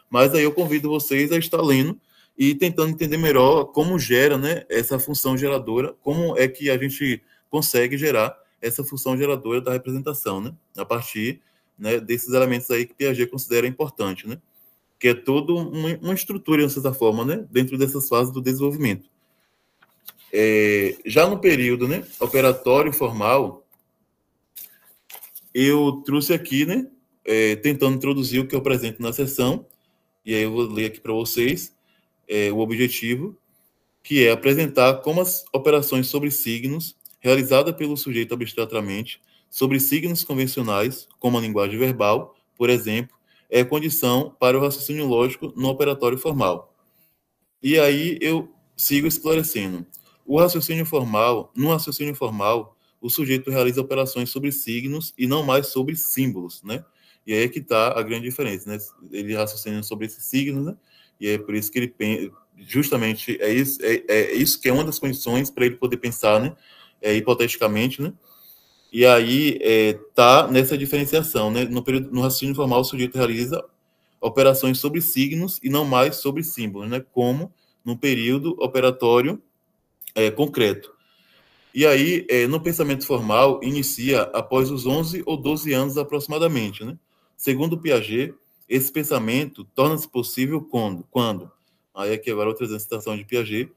Mas aí eu convido vocês a estar lendo e tentando entender melhor como gera, né, essa função geradora, como é que a gente consegue gerar essa função geradora da representação, né, a partir, né, desses elementos aí que Piaget considera importante, né, que é toda uma estrutura, de certa forma, né, dentro dessas fases do desenvolvimento. Já no período, né, operatório formal, eu trouxe aqui, né, tentando introduzir o que eu apresento na sessão, e aí eu vou ler aqui para vocês o objetivo, que é apresentar como as operações sobre signos, realizadas pelo sujeito abstratamente, sobre signos convencionais, como a linguagem verbal, por exemplo, é condição para o raciocínio lógico no operatório formal. E aí eu sigo esclarecendo. No raciocínio formal, o sujeito realiza operações sobre signos e não mais sobre símbolos, né? E aí é que está a grande diferença, né? Ele raciocina sobre esses signos, né? E é por isso que ele justamente é isso que é uma das condições para ele poder pensar, né? Hipoteticamente, né? E aí tá nessa diferenciação, né? No raciocínio formal, o sujeito realiza operações sobre signos e não mais sobre símbolos, né? Como no período operatório concreto. E aí, no pensamento formal, inicia após os 11 ou 12 anos aproximadamente, né? Segundo Piaget, esse pensamento torna-se possível quando, aí aqui agora outra citação de Piaget,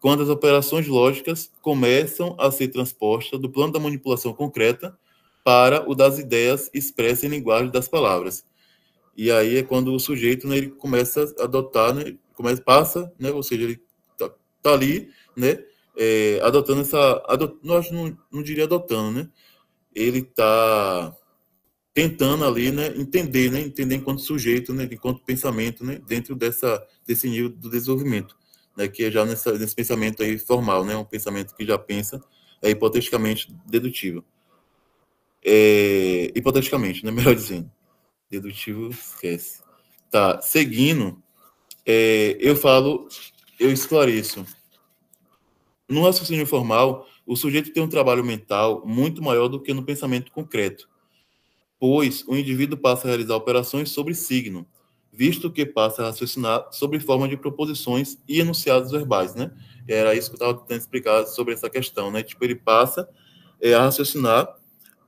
quando as operações lógicas começam a ser transpostas do plano da manipulação concreta para o das ideias expressas em linguagem das palavras. E aí é quando o sujeito, né, ele começa a adotar, né, passa, né, ou seja, ele tá ali, né, adotando não diria adotando, né, ele tá tentando ali, né, entender enquanto sujeito, né, enquanto pensamento, né, dentro desse nível do desenvolvimento, né, que é já nesse pensamento aí formal, né, um pensamento que já pensa hipoteticamente dedutivo. Hipoteticamente, né, melhor dizendo. Dedutivo, esquece. Tá, seguindo, eu esclareço. No raciocínio formal, o sujeito tem um trabalho mental muito maior do que no pensamento concreto, pois o indivíduo passa a realizar operações sobre signo, visto que passa a raciocinar sobre forma de proposições e enunciados verbais, né? Era isso que eu estava tentando explicar sobre essa questão, né? Tipo, ele passa a raciocinar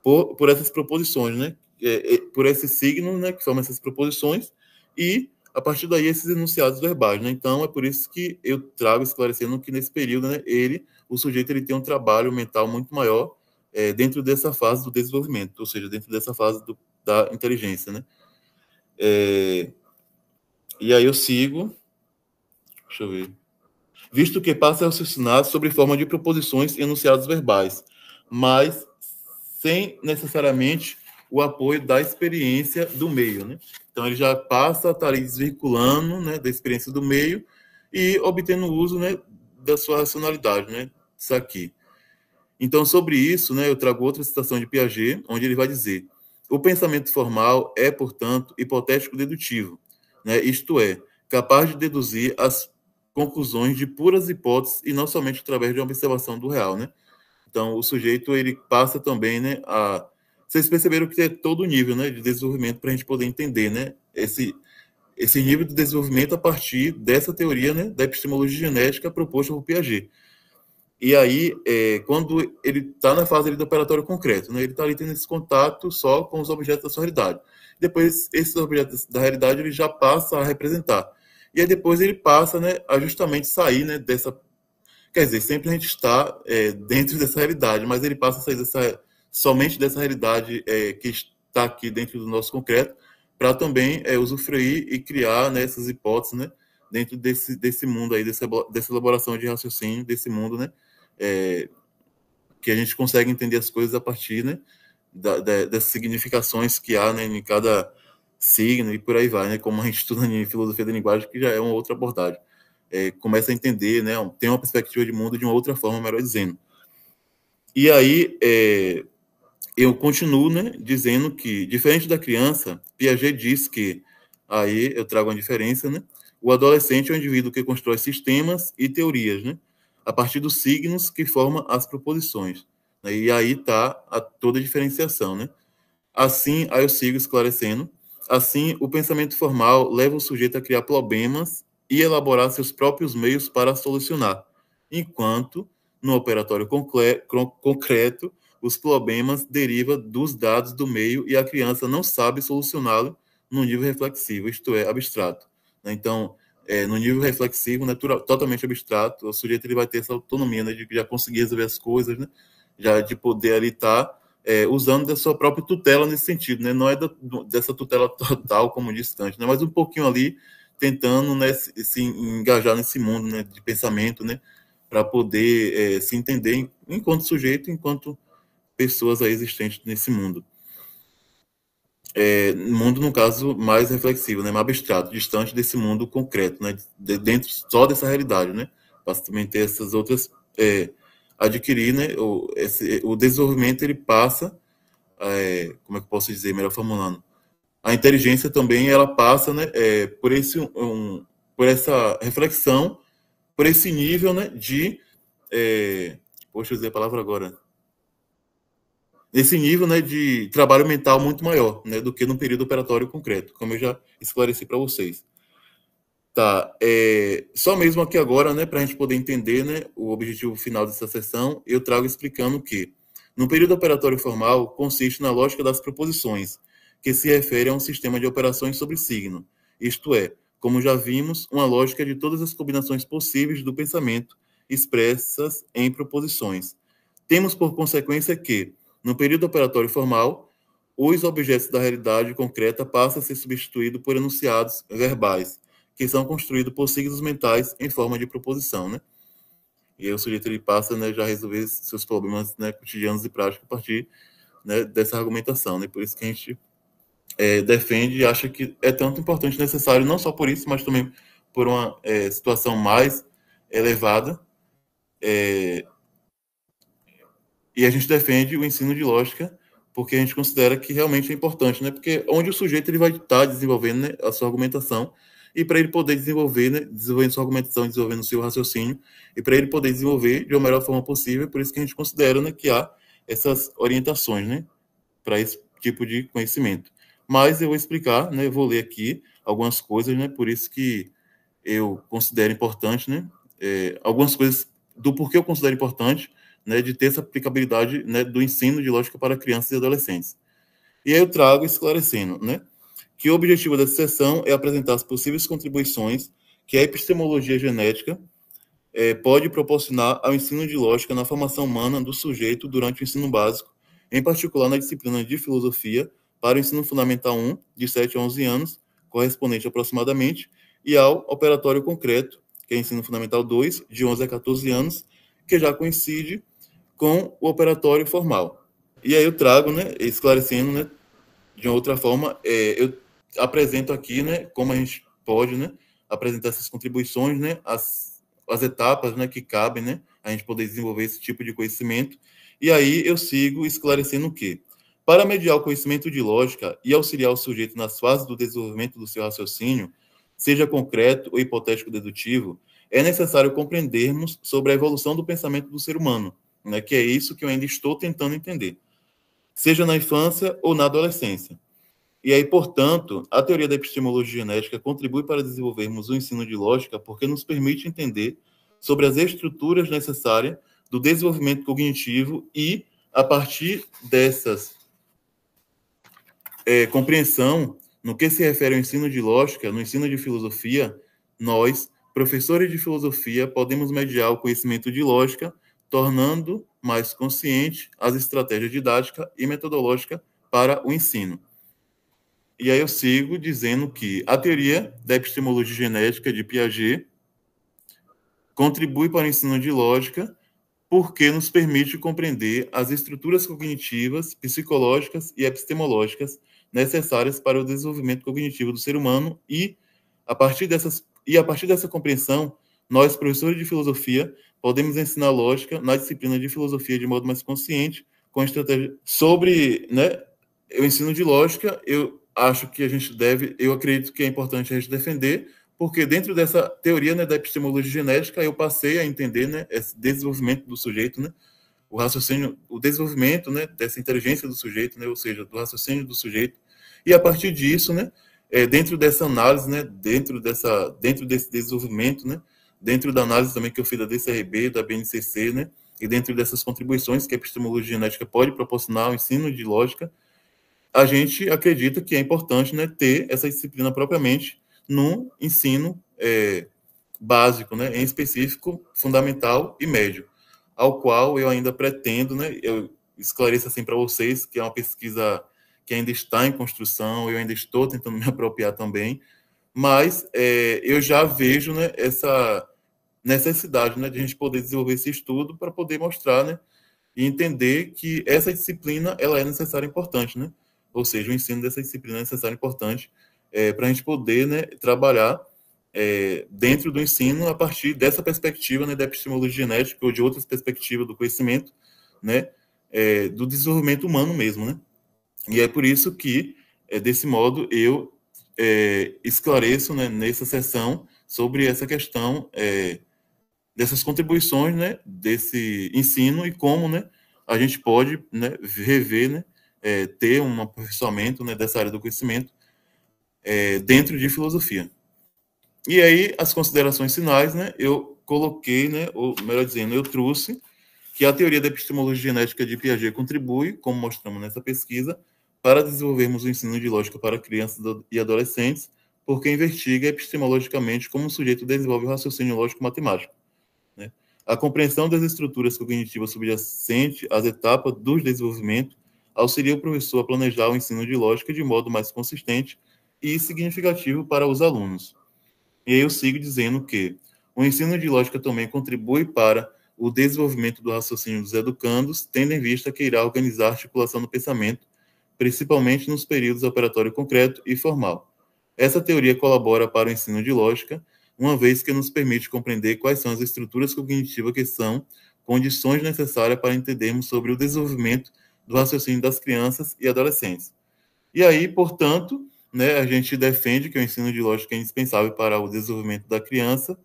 por essas proposições, né? Por esses signos, né? Que formam essas proposições e, a partir daí, esses enunciados verbais, né? Então, é por isso que eu trago esclarecendo que, nesse período, né? O sujeito, ele tem um trabalho mental muito maior dentro dessa fase do desenvolvimento, ou seja, dentro dessa fase da inteligência, né? E aí eu sigo, deixa eu ver. Visto que passa a raciocinar sobre forma de proposições e enunciados verbais, mas sem necessariamente o apoio da experiência do meio, né? Então ele já passa a estar ali desvinculando, né, da experiência do meio e obtendo o uso, né, da sua racionalidade, né? Isso aqui. Então, sobre isso, né, eu trago outra citação de Piaget, onde ele vai dizer: o pensamento formal é, portanto, hipotético-dedutivo, né, isto é, capaz de deduzir as conclusões de puras hipóteses e não somente através de uma observação do real, né? Então, o sujeito, ele passa também, né, a... Vocês perceberam que é todo o nível, né, de desenvolvimento para a gente poder entender, né, esse nível de desenvolvimento a partir dessa teoria, né, da epistemologia genética proposta por Piaget. E aí, quando ele está na fase ali do operatório concreto, né, ele está ali tendo esse contato só com os objetos da sua realidade. Depois, esses objetos da realidade ele já passa a representar. E aí depois ele passa, né, a justamente sair, né, dessa... Quer dizer, sempre a gente está dentro dessa realidade, mas ele passa a sair somente dessa realidade que está aqui dentro do nosso concreto, para também usufruir e criar, né, essas hipóteses, né, dentro desse mundo aí, dessa elaboração de raciocínio, desse mundo, né, que a gente consegue entender as coisas a partir, né, dessas significações que há, né, em cada signo e por aí vai, né, como a gente estuda em filosofia da linguagem, que já é uma outra abordagem. Começa a entender, né, tem uma perspectiva de mundo de uma outra forma, melhor dizendo. E aí, eu continuo, né, dizendo que, diferente da criança, Piaget diz que, aí eu trago uma diferença, né, o adolescente é um indivíduo que constrói sistemas e teorias, né, a partir dos signos que formam as proposições. Né, e aí está toda a diferenciação, né. Assim, aí eu sigo esclarecendo, assim, o pensamento formal leva o sujeito a criar problemas e elaborar seus próprios meios para solucionar, enquanto, no operatório concreto, os problemas derivam dos dados do meio e a criança não sabe solucioná-lo no nível reflexivo, isto é, abstrato. Então, no nível reflexivo, totalmente abstrato, o sujeito ele vai ter essa autonomia, né, de já conseguir resolver as coisas, né, já de poder ali estar usando da sua própria tutela nesse sentido, né, não é dessa tutela total como distante, né, mas um pouquinho ali tentando, né, se engajar nesse mundo, né, de pensamento, né, para poder se entender enquanto sujeito, enquanto pessoas aí existentes nesse mundo. Mundo, no caso, mais reflexivo, né, mais abstrato, distante desse mundo concreto, né, dentro só dessa realidade, né, para também ter essas outras, adquirir, né, o desenvolvimento, ele passa, como é que eu posso dizer, melhor formulando, a inteligência também, ela passa, né, por essa reflexão, por esse nível, né, de, poxa, eu usei a palavra agora, nesse nível, né, de trabalho mental muito maior, né, do que no período operatório concreto, como eu já esclareci para vocês. Tá, só mesmo aqui agora, né, para a gente poder entender, né, o objetivo final dessa sessão, eu trago explicando que, no período operatório formal, consiste na lógica das proposições, que se refere a um sistema de operações sobre signo, isto é, como já vimos, uma lógica de todas as combinações possíveis do pensamento, expressas em proposições. Temos por consequência que, no período operatório formal, os objetos da realidade concreta passam a ser substituídos por enunciados verbais, que são construídos por signos mentais em forma de proposição, né? E aí o sujeito ele passa, né, já a resolver seus problemas, né, cotidianos e práticos a partir, né, dessa argumentação, né? Por isso que a gente defende e acha que é tanto importante e necessário, não só por isso, mas também por uma situação mais elevada, e a gente defende o ensino de lógica porque a gente considera que realmente é importante, né? Porque onde o sujeito ele vai estar desenvolvendo, né, a sua argumentação, e para ele poder desenvolver, né, desenvolvendo sua argumentação, desenvolvendo seu raciocínio, e para ele poder desenvolver de uma melhor forma possível, por isso que a gente considera, né, que há essas orientações, né, para esse tipo de conhecimento. Mas eu vou explicar, né, eu vou ler aqui algumas coisas, né, por isso que eu considero importante, né, algumas coisas do porquê eu considero importante, né, de ter essa aplicabilidade, né, do ensino de lógica para crianças e adolescentes. E aí eu trago esclarecendo, né, que o objetivo dessa sessão é apresentar as possíveis contribuições que a epistemologia genética pode proporcionar ao ensino de lógica na formação humana do sujeito durante o ensino básico, em particular na disciplina de filosofia, para o ensino fundamental 1, de 7 a 11 anos, correspondente aproximadamente, e ao operatório concreto, que é ensino fundamental 2, de 11 a 14 anos, que já coincide com o operatório formal. E aí eu trago, né, esclarecendo, né, de uma outra forma, eu apresento aqui, né, como a gente pode, né, apresentar essas contribuições, né, as etapas, né, que cabem, né, a gente poder desenvolver esse tipo de conhecimento. E aí eu sigo esclarecendo o quê? Para mediar o conhecimento de lógica e auxiliar o sujeito nas fases do desenvolvimento do seu raciocínio, seja concreto ou hipotético dedutivo, é necessário compreendermos sobre a evolução do pensamento do ser humano, né, que é isso que eu ainda estou tentando entender, seja na infância ou na adolescência. E aí, portanto, a teoria da epistemologia genética contribui para desenvolvermos o ensino de lógica porque nos permite entender sobre as estruturas necessárias do desenvolvimento cognitivo e, a partir dessas compreensão, no que se refere ao ensino de lógica, no ensino de filosofia, nós, professores de filosofia, podemos mediar o conhecimento de lógica, tornando mais consciente as estratégias didática e metodológica para o ensino. E aí eu sigo dizendo que a teoria da epistemologia genética de Piaget contribui para o ensino de lógica porque nos permite compreender as estruturas cognitivas, psicológicas e epistemológicas necessárias para o desenvolvimento cognitivo do ser humano e, a partir dessa compreensão, nós, professores de filosofia, podemos ensinar lógica na disciplina de filosofia de modo mais consciente, com estratégia sobre, né, o ensino de lógica. Eu acho que eu acredito que é importante a gente defender, porque dentro dessa teoria, né, da epistemologia genética, eu passei a entender, né, esse desenvolvimento do sujeito, né, o raciocínio, o desenvolvimento, né, dessa inteligência do sujeito, né, ou seja, do raciocínio do sujeito, e a partir disso, né, dentro dessa análise, né, dentro desse desenvolvimento, né, dentro da análise também que eu fiz da DCRB, da BNCC, né, e dentro dessas contribuições que a epistemologia genética pode proporcionar ao ensino de lógica, a gente acredita que é importante, né, ter essa disciplina propriamente no ensino básico, né, em específico, fundamental e médio, ao qual eu ainda pretendo, né, eu esclareço assim para vocês que é uma pesquisa que ainda está em construção, eu ainda estou tentando me apropriar também, mas eu já vejo, né, essa necessidade, né, de a gente poder desenvolver esse estudo para poder mostrar, né, e entender que essa disciplina ela é necessária e importante, né? Ou seja, o ensino dessa disciplina é necessário e importante para a gente poder, né, trabalhar dentro do ensino a partir dessa perspectiva, né, da epistemologia genética ou de outras perspectivas do conhecimento, né, do desenvolvimento humano mesmo, né? E é por isso que, desse modo, eu esclareço, né, nessa sessão sobre essa questão dessas contribuições, né, desse ensino e como, né, a gente pode, né, rever, né, ter um aperfeiçoamento, né, dessa área do conhecimento dentro de filosofia. E aí, as considerações finais, né, eu coloquei, né, ou melhor dizendo, eu trouxe que a teoria da epistemologia genética de Piaget contribui, como mostramos nessa pesquisa, para desenvolvermos o ensino de lógica para crianças e adolescentes, porque investiga epistemologicamente como o sujeito desenvolve o raciocínio lógico-matemático. Né? A compreensão das estruturas cognitivas subjacentes às etapas do desenvolvimento auxilia o professor a planejar o ensino de lógica de modo mais consistente e significativo para os alunos. E aí eu sigo dizendo que o ensino de lógica também contribui para o desenvolvimento do raciocínio dos educandos, tendo em vista que irá organizar a articulação do pensamento, principalmente nos períodos operatório concreto e formal. Essa teoria colabora para o ensino de lógica, uma vez que nos permite compreender quais são as estruturas cognitivas que são condições necessárias para entendermos sobre o desenvolvimento do raciocínio das crianças e adolescentes. E aí, portanto, né, a gente defende que o ensino de lógica é indispensável para o desenvolvimento da criança.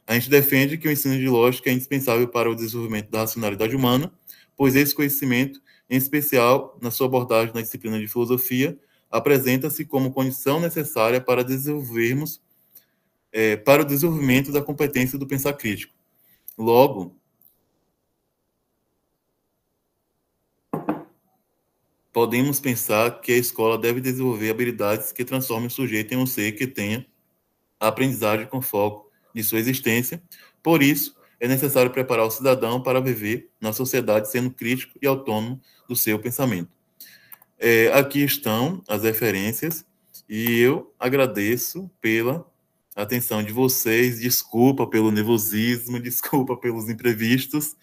A gente defende que o ensino de lógica é indispensável para o desenvolvimento da racionalidade humana, pois esse conhecimento, em especial na sua abordagem na disciplina de filosofia, apresenta-se como condição necessária para para o desenvolvimento da competência do pensar crítico. Logo, podemos pensar que a escola deve desenvolver habilidades que transformem o sujeito em um ser que tenha a aprendizagem com foco de sua existência. Por isso, é necessário preparar o cidadão para viver na sociedade sendo crítico e autônomo do seu pensamento. Aqui estão as referências e eu agradeço pela atenção de vocês, desculpa pelo nervosismo, desculpa pelos imprevistos,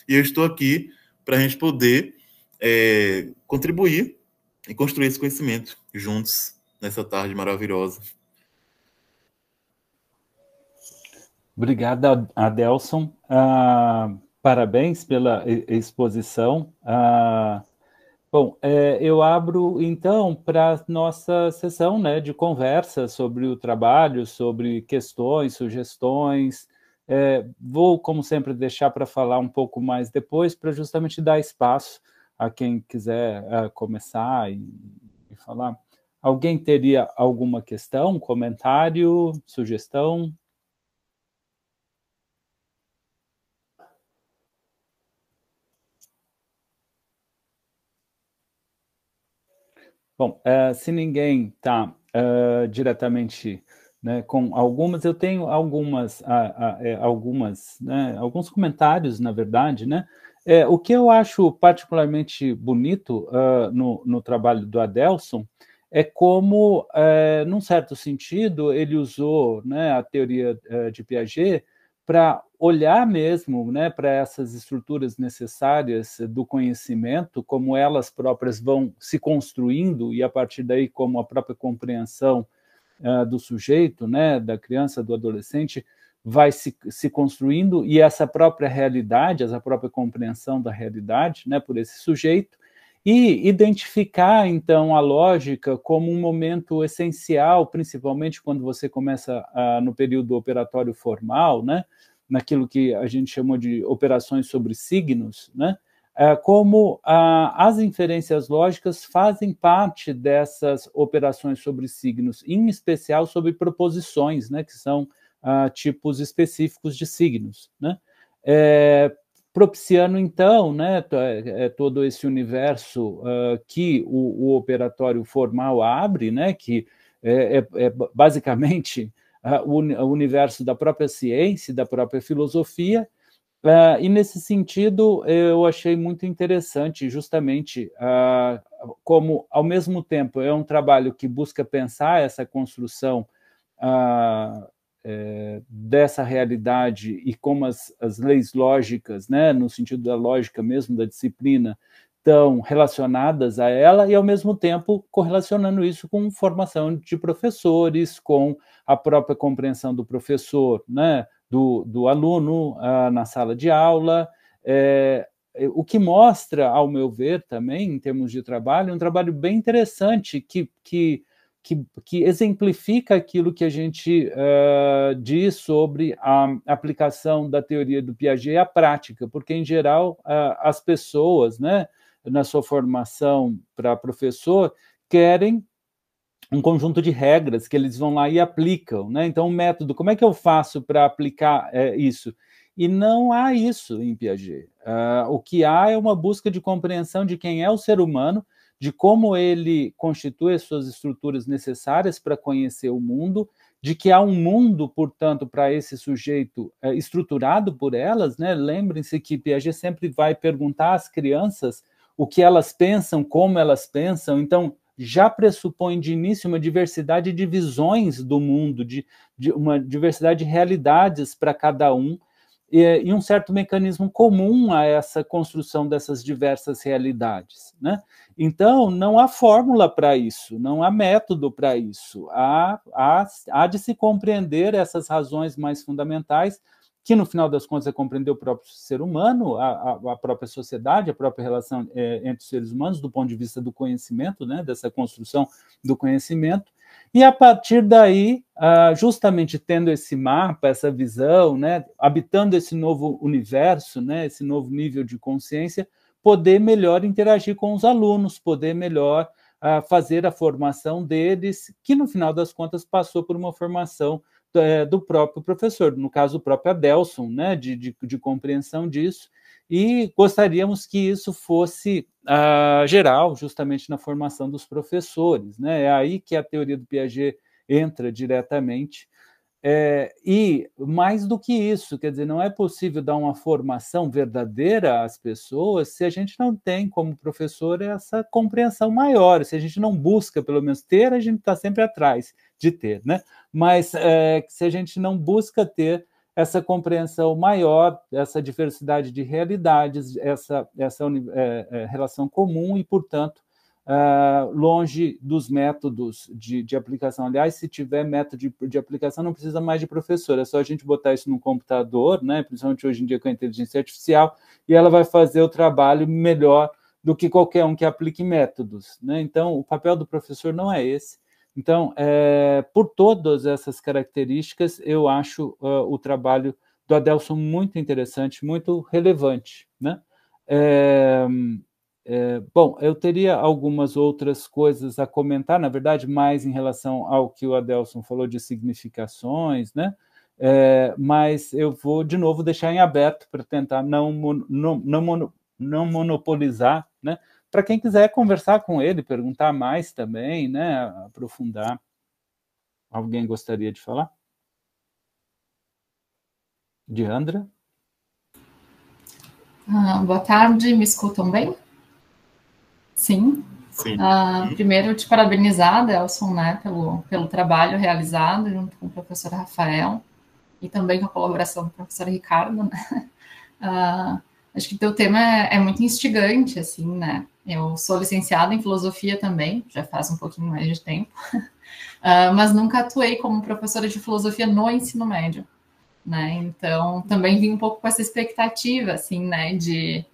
e eu estou aqui para a gente poder contribuir e construir esse conhecimento juntos nessa tarde maravilhosa. Obrigado, Adelson. Parabéns pela exposição. Bom, eu abro, então, para a nossa sessão, né, de conversa sobre o trabalho, sobre questões, sugestões. Vou, como sempre, deixar para falar um pouco mais depois, para justamente dar espaço a quem quiser começar e falar. Alguém teria alguma questão, comentário, sugestão? Bom, se ninguém está diretamente, né, com algumas, eu tenho alguns comentários, na verdade, né? O que eu acho particularmente bonito no trabalho do Adelson é como, num certo sentido, ele usou, né, a teoria de Piaget para olhar mesmo, né, para essas estruturas necessárias do conhecimento, como elas próprias vão se construindo, e a partir daí como a própria compreensão do sujeito, né, da criança, do adolescente, vai se construindo, e essa própria realidade, essa própria compreensão da realidade, né, por esse sujeito, e identificar, então, a lógica como um momento essencial, principalmente quando você começa no período operatório formal, né, naquilo que a gente chamou de operações sobre signos, né, como as inferências lógicas fazem parte dessas operações sobre signos, em especial sobre proposições, né, que são tipos específicos de signos, né? Propiciando, então, né, todo esse universo que o operatório formal abre, né, que é basicamente o universo da própria ciência, da própria filosofia, e nesse sentido eu achei muito interessante justamente como, ao mesmo tempo, é um trabalho que busca pensar essa construção dessa realidade e como as leis lógicas, né, no sentido da lógica mesmo da disciplina, estão relacionadas a ela e, ao mesmo tempo, correlacionando isso com formação de professores, com a própria compreensão do professor, né, do aluno na sala de aula, o que mostra, ao meu ver, também, em termos de trabalho, um trabalho bem interessante que exemplifica aquilo que a gente diz sobre a aplicação da teoria do Piaget à prática, porque, em geral, as pessoas, né, na sua formação para professor, querem um conjunto de regras que eles vão lá e aplicam, né? Então, o método, como é que eu faço para aplicar isso? E não há isso em Piaget. O que há é uma busca de compreensão de quem é o ser humano, de como ele constitui as suas estruturas necessárias para conhecer o mundo, de que há um mundo, portanto, para esse sujeito estruturado por elas, né? Lembrem-se que Piaget sempre vai perguntar às crianças o que elas pensam, como elas pensam, então já pressupõe de início uma diversidade de visões do mundo, de uma diversidade de realidades para cada um, e um certo mecanismo comum a essa construção dessas diversas realidades, né? Então, não há fórmula para isso, não há método para isso. Há de se compreender essas razões mais fundamentais, que no final das contas é compreender o próprio ser humano, a própria sociedade, a própria relação entre os seres humanos, do ponto de vista do conhecimento, né, dessa construção do conhecimento, e a partir daí, justamente tendo esse mapa, essa visão, né, habitando esse novo universo, né, esse novo nível de consciência, poder melhor interagir com os alunos, poder melhor fazer a formação deles, que no final das contas passou por uma formação do próprio professor, no caso o próprio Adelson, né, de compreensão disso, e gostaríamos que isso fosse geral, justamente na formação dos professores, né? É aí que a teoria do Piaget entra diretamente, e mais do que isso, quer dizer, não é possível dar uma formação verdadeira às pessoas se a gente não tem, como professor, essa compreensão maior, se a gente não busca, pelo menos, ter, a gente está sempre atrás de ter, né? Mas se a gente não busca ter essa compreensão maior, essa diversidade de realidades, essa relação comum e, portanto, longe dos métodos de aplicação. Aliás, se tiver método de aplicação, não precisa mais de professor, é só a gente botar isso no computador, né, principalmente hoje em dia com a inteligência artificial, e ela vai fazer o trabalho melhor do que qualquer um que aplique métodos, né? Então, o papel do professor não é esse. Então, por todas essas características, eu acho o trabalho do Adelson muito interessante, muito relevante, né? Bom, eu teria algumas outras coisas a comentar, na verdade, mais em relação ao que o Adelson falou de significações, né? Mas eu vou, de novo, deixar em aberto para tentar não monopolizar, né, para quem quiser conversar com ele, perguntar mais também, né, aprofundar. Alguém gostaria de falar? Diandra? Boa tarde, me escutam bem? Sim. Sim. Primeiro, te parabenizar, Delson, né, pelo trabalho realizado junto com o professor Rafael e também com a colaboração do professor Ricardo, né? Acho que teu tema é muito instigante, assim, né? Eu sou licenciada em filosofia também, já faz um pouquinho mais de tempo, mas nunca atuei como professora de filosofia no ensino médio, né? Então, também vim um pouco com essa expectativa, assim, né, de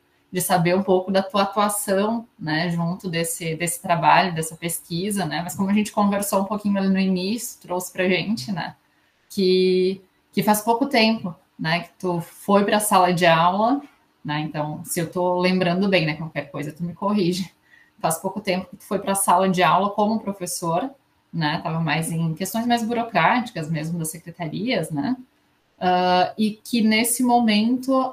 saber um pouco da tua atuação, né, junto desse trabalho, dessa pesquisa, né? Mas como a gente conversou um pouquinho ali no início, trouxe pra gente, né, que faz pouco tempo, né, que tu foi para a sala de aula, né? Então, se eu estou lembrando bem, né, qualquer coisa tu me corrige. Faz pouco tempo que tu foi para a sala de aula como professor, né? Tava mais em questões mais burocráticas mesmo das secretarias, né? E que nesse momento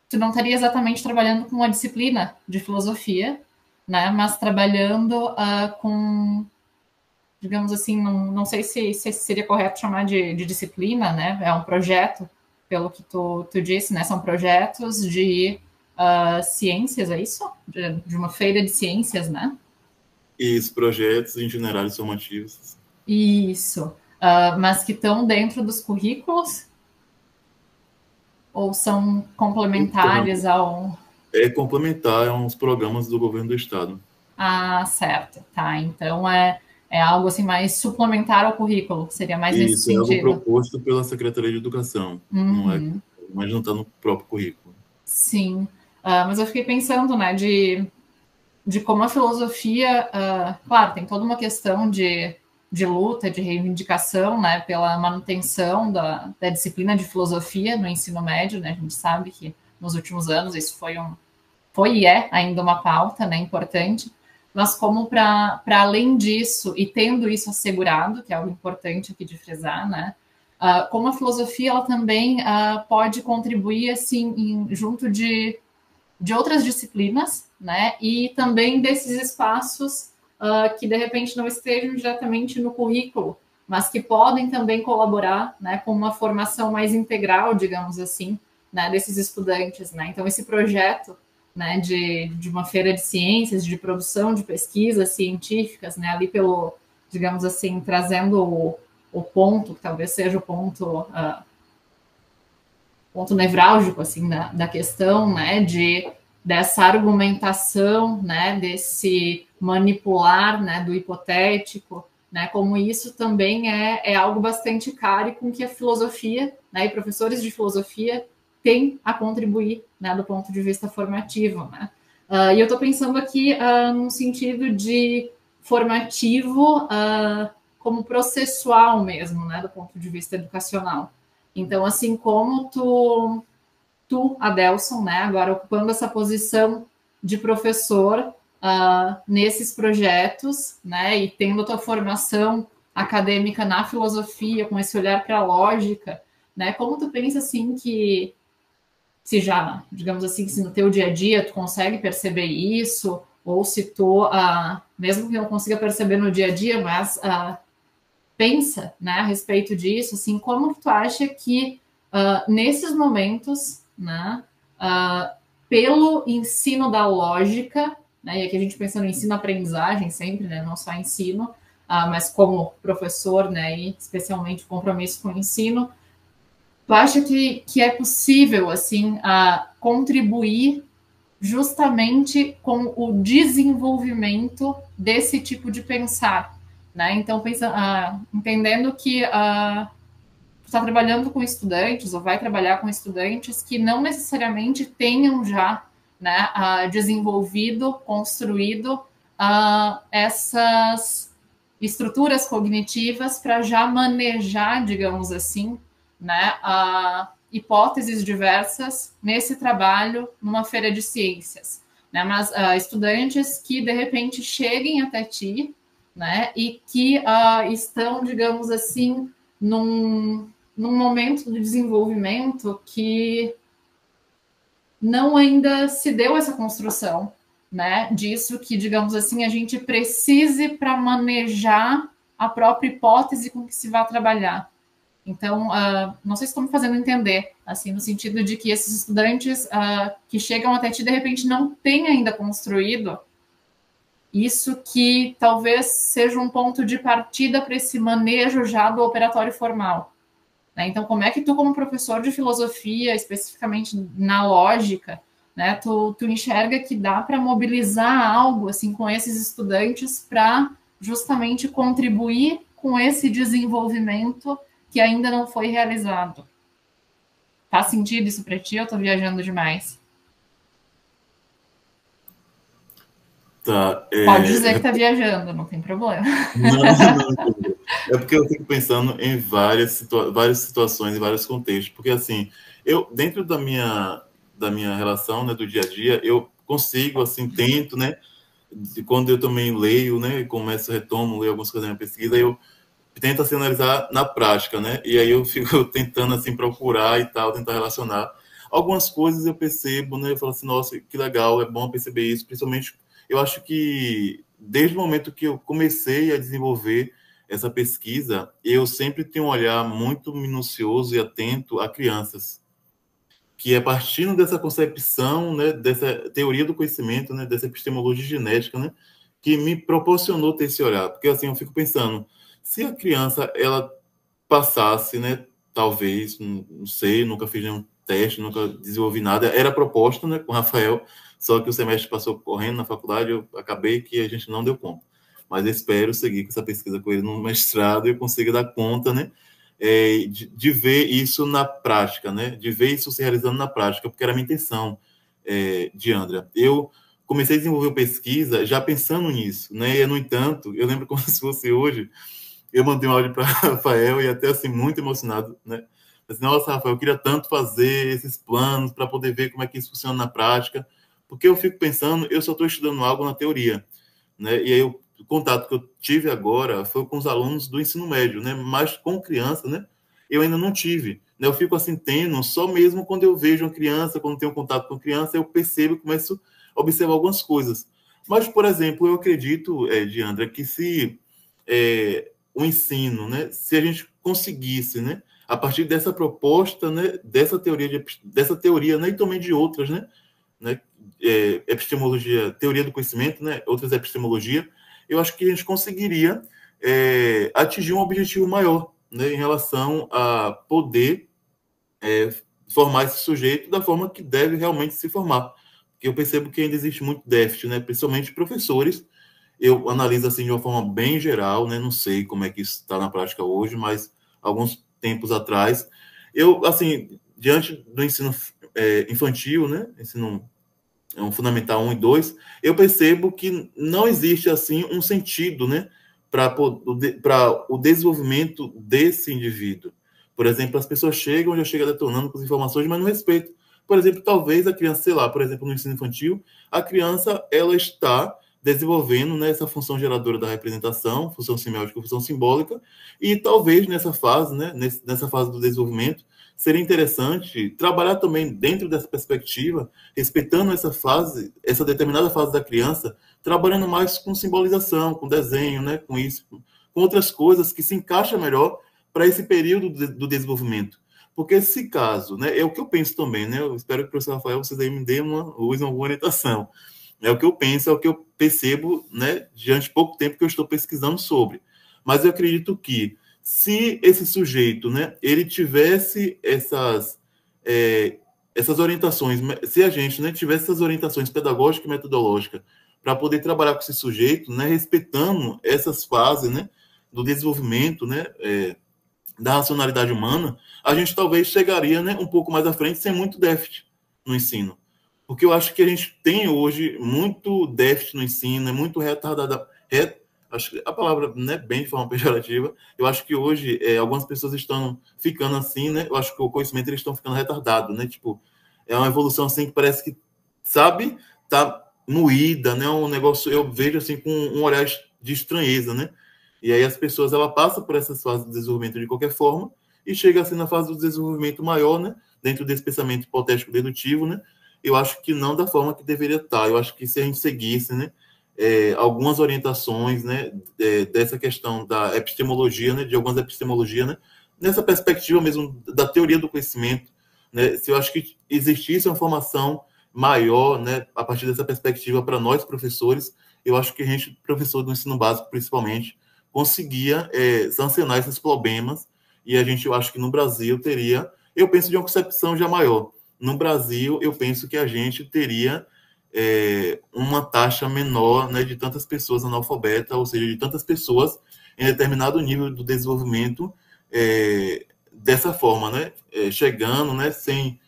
tu não estaria exatamente trabalhando com uma disciplina de filosofia, né? Mas trabalhando com, digamos assim, não sei se seria correto chamar de disciplina, né? É um projeto, pelo que tu disse, né? São projetos de ciências, é isso? De uma feira de ciências, né? Isso, projetos em itinerários formativos. Isso. Mas que estão dentro dos currículos? Ou são complementares ao... É complementar a uns programas do governo do estado. Certo. Tá, então é algo assim mais suplementar ao currículo, seria mais Isso, nesse sentido. Isso, é algo proposto pela Secretaria de Educação, mas não está no próprio currículo. Sim, mas eu fiquei pensando, né, de como a filosofia, claro, tem toda uma questão de luta, de reivindicação, né, pela manutenção da disciplina de filosofia no ensino médio, né, a gente sabe que nos últimos anos isso foi e é ainda uma pauta, né, importante, mas como para além disso, e tendo isso assegurado, que é algo importante aqui de frisar, né, como a filosofia ela também pode contribuir assim junto de outras disciplinas, né, e também desses espaços que de repente não estejam diretamente no currículo, mas que podem também colaborar, né, com uma formação mais integral, digamos assim, né, desses estudantes, né. Então esse projeto, né, de uma feira de ciências, de produção de pesquisas científicas, né, ali pelo, digamos assim, trazendo o ponto, que talvez seja o ponto nevrálgico, assim, da questão, né, dessa argumentação, né, desse manipular, né, do hipotético, né, como isso também é algo bastante caro e com que a filosofia, né, e professores de filosofia têm a contribuir, né, do ponto de vista formativo, né. E eu estou pensando aqui num sentido de formativo como processual mesmo, né, do ponto de vista educacional. Então, assim como tu, Adelson, né, agora ocupando essa posição de professor nesses projetos, né, e tendo a tua formação acadêmica na filosofia, com esse olhar para a lógica, né, como tu pensa, assim, que se já, digamos assim, se no teu dia a dia tu consegue perceber isso, ou se tu, mesmo que não consiga perceber no dia a dia, mas pensa, né, a respeito disso, assim, como que tu acha que nesses momentos, né, pelo ensino da lógica, né, e aqui a gente pensa no ensino-aprendizagem sempre, né, não só ensino, mas como professor, né, e especialmente compromisso com o ensino, tu acha que é possível, assim, contribuir justamente com o desenvolvimento desse tipo de pensar, né? Então, entendendo que tu está trabalhando com estudantes ou vai trabalhar com estudantes que não necessariamente tenham já, né, desenvolvido, construído essas estruturas cognitivas para já manejar, digamos assim, né, hipóteses diversas nesse trabalho numa feira de ciências, né? Mas estudantes que de repente cheguem até ti, né, e que estão, digamos assim, num momento de desenvolvimento que não ainda se deu essa construção, né, disso que, digamos assim, a gente precise para manejar a própria hipótese com que se vai trabalhar. Então, não sei se estou me fazendo entender, assim, no sentido de que esses estudantes que chegam até ti, de repente, não têm ainda construído isso que talvez seja um ponto de partida para esse manejo já do operatório formal. Né? Então, como é que tu, como professor de filosofia, especificamente na lógica, né, tu enxerga que dá para mobilizar algo assim com esses estudantes para justamente contribuir com esse desenvolvimento que ainda não foi realizado? Faz sentido isso para ti? Eu estou viajando demais? Tá, Pode dizer que está viajando, não tem problema. Não. É porque eu fico pensando em várias situações, em vários contextos. Porque, assim, eu, dentro da minha relação, né, do dia a dia, eu consigo, assim, tento, né, quando eu também leio, né, começo, retomo, leio algumas coisas na minha pesquisa, eu tento, assim, analisar na prática, né, e aí eu fico tentando, assim, procurar e tal, tentar relacionar. Algumas coisas eu percebo, né, eu falo assim, nossa, que legal, é bom perceber isso, principalmente, eu acho que desde o momento que eu comecei a desenvolver essa pesquisa, eu sempre tenho um olhar muito minucioso e atento a crianças, que é partindo dessa concepção, né, dessa teoria do conhecimento, né, dessa epistemologia genética, né, que me proporcionou ter esse olhar. Porque, assim, eu fico pensando, se a criança, ela passasse, né, talvez, não sei, nunca fiz nenhum teste, nunca desenvolvi nada, era proposta, né, com o Rafael, só que o semestre passou correndo na faculdade, eu acabei que a gente não deu conta. Mas eu espero seguir com essa pesquisa com ele no mestrado e eu consiga dar conta, né, de ver isso na prática, né, de ver isso se realizando na prática, porque era a minha intenção, Diandra. Eu comecei a desenvolver pesquisa já pensando nisso, né, e, no entanto, eu lembro como se fosse hoje, eu mandei um áudio para Rafael e até assim, muito emocionado, né? Assim, nossa, Rafael, eu queria tanto fazer esses planos para poder ver como é que isso funciona na prática, porque eu fico pensando, eu só estou estudando algo na teoria, né? E aí o contato que eu tive agora foi com os alunos do ensino médio, né? Mas com criança, né? Eu ainda não tive, né? Eu fico assim, tendo, só mesmo quando eu vejo uma criança, quando tenho contato com criança, eu percebo e começo a observar algumas coisas. Mas, por exemplo, eu acredito, Diandra, que se o ensino, né, se a gente conseguisse, né, a partir dessa proposta, né, dessa teoria, né, e também de outras, né, epistemologia, teoria do conhecimento, né, outras epistemologia, eu acho que a gente conseguiria atingir um objetivo maior, né, em relação a poder formar esse sujeito da forma que deve realmente se formar. Porque eu percebo que ainda existe muito déficit, né, principalmente professores. Eu analiso assim de uma forma bem geral, né? Não sei como é que isso está na prática hoje, mas alguns tempos atrás, eu, assim, diante do ensino infantil, né? Ensino fundamental 1 e 2, eu percebo que não existe assim um sentido, né? Para o desenvolvimento desse indivíduo. Por exemplo, as pessoas já chegam detonando com as informações, mas não respeitam. Por exemplo, talvez a criança, sei lá, por exemplo, no ensino infantil, a criança, ela está desenvolvendo, né, essa função geradora da representação, função semiótica, função simbólica, e talvez nessa fase, né, nessa fase do desenvolvimento, seria interessante trabalhar também dentro dessa perspectiva, respeitando essa fase, essa determinada fase da criança, trabalhando mais com simbolização, com desenho, né, com isso, com outras coisas que se encaixam melhor para esse período do desenvolvimento. Porque esse caso, né, é o que eu penso também, né, eu espero que o professor Rafael, vocês aí me deem uma orientação. É o que eu penso, é o que eu percebo, né, diante de pouco tempo que eu estou pesquisando sobre. Mas eu acredito que se esse sujeito, né, ele tivesse essas orientações, se a gente, né, tivesse essas orientações pedagógicas e metodológicas para poder trabalhar com esse sujeito, né, respeitando essas fases, né, do desenvolvimento, né, da racionalidade humana, a gente talvez chegaria, né, um pouco mais à frente sem muito déficit no ensino. Porque eu acho que a gente tem hoje muito déficit no ensino, é muito retardado. Acho que a palavra não é bem de forma pejorativa. Eu acho que hoje algumas pessoas estão ficando assim, né? Eu acho que o conhecimento eles estão ficando retardado, né? Tipo, é uma evolução assim que parece que, sabe, tá moída, né? Um negócio, eu vejo assim com um olhar de estranheza, né? E aí as pessoas, ela passa por essas fases de desenvolvimento de qualquer forma e chega assim na fase do desenvolvimento maior, né? Dentro desse pensamento hipotético dedutivo, né? eu acho que não da forma que deveria estar. Eu acho que se a gente seguisse, né, algumas orientações, né, dessa questão da epistemologia, né, de algumas epistemologias, né, nessa perspectiva mesmo da teoria do conhecimento, né, se eu acho que existisse uma formação maior, né, a partir dessa perspectiva para nós professores, eu acho que a gente, professor do ensino básico principalmente, conseguia sancionar esses problemas, e a gente, eu acho que no Brasil teria, eu penso de uma concepção já maior. No Brasil, eu penso que a gente teria uma taxa menor, né, de tantas pessoas analfabetas, ou seja, de tantas pessoas em determinado nível do desenvolvimento dessa forma, né, chegando, né, sem...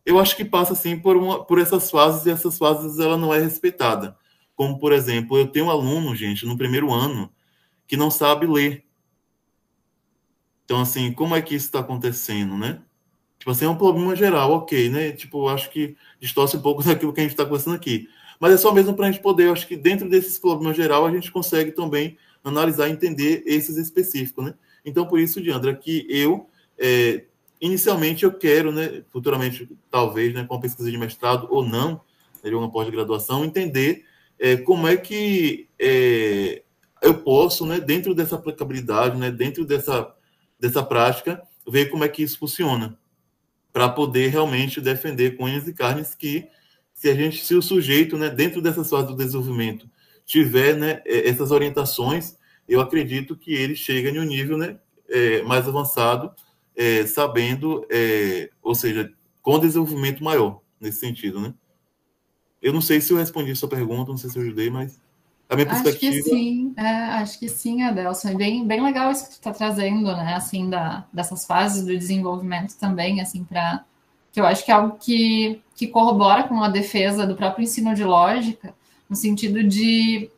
Eu acho que passa, assim, por essas fases, e essas fases ela não é respeitada. Como, por exemplo, eu tenho um aluno, gente, no primeiro ano, que não sabe ler. Então, assim, como é que isso está acontecendo, né? Tipo assim, é um problema geral, ok, né? Tipo, eu acho que distorce um pouco daquilo que a gente está conversando aqui. Mas é só mesmo para a gente poder, eu acho que dentro desses problemas geral, a gente consegue também analisar e entender esses específicos, né? Então, por isso, Diandra, que eu, inicialmente, eu quero, né, futuramente, talvez, né, com a pesquisa de mestrado ou não, né, de uma pós-graduação, entender como é que eu posso, né, dentro dessa aplicabilidade, né, dentro dessa prática, ver como é que isso funciona, para poder realmente defender com unhas e carnes que se o sujeito, né, dentro dessas fases do desenvolvimento, tiver, né, essas orientações, eu acredito que ele chega em um nível, né, mais avançado, sabendo, ou seja, com desenvolvimento maior, nesse sentido, né? Eu não sei se eu respondi a sua pergunta, não sei se eu ajudei, mas a minha perspectiva... Acho que sim, Adelson. É bem legal isso que tu está trazendo, né, assim, dessas fases do desenvolvimento também, assim, que eu acho que é algo que corrobora com a defesa do próprio ensino de lógica, no sentido de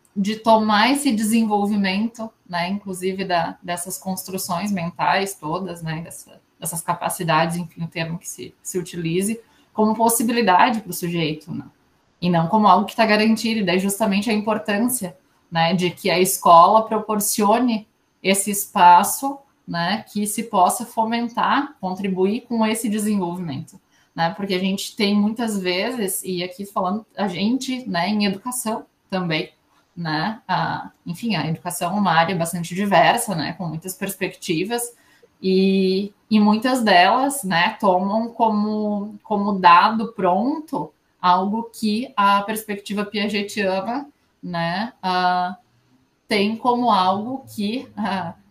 tomar esse desenvolvimento, né, inclusive dessas construções mentais todas, né, dessas capacidades, enfim, o termo que se utilize, como possibilidade para o sujeito, né? E não como algo que está garantido, e daí justamente a importância, né, de que a escola proporcione esse espaço, né, que se possa fomentar, contribuir com esse desenvolvimento, né, porque a gente tem muitas vezes, e aqui falando a gente, né, em educação também, né, enfim, a educação é uma área bastante diversa, né, com muitas perspectivas, e muitas delas, né, tomam como dado pronto algo que a perspectiva piagetiana, né, tem como algo que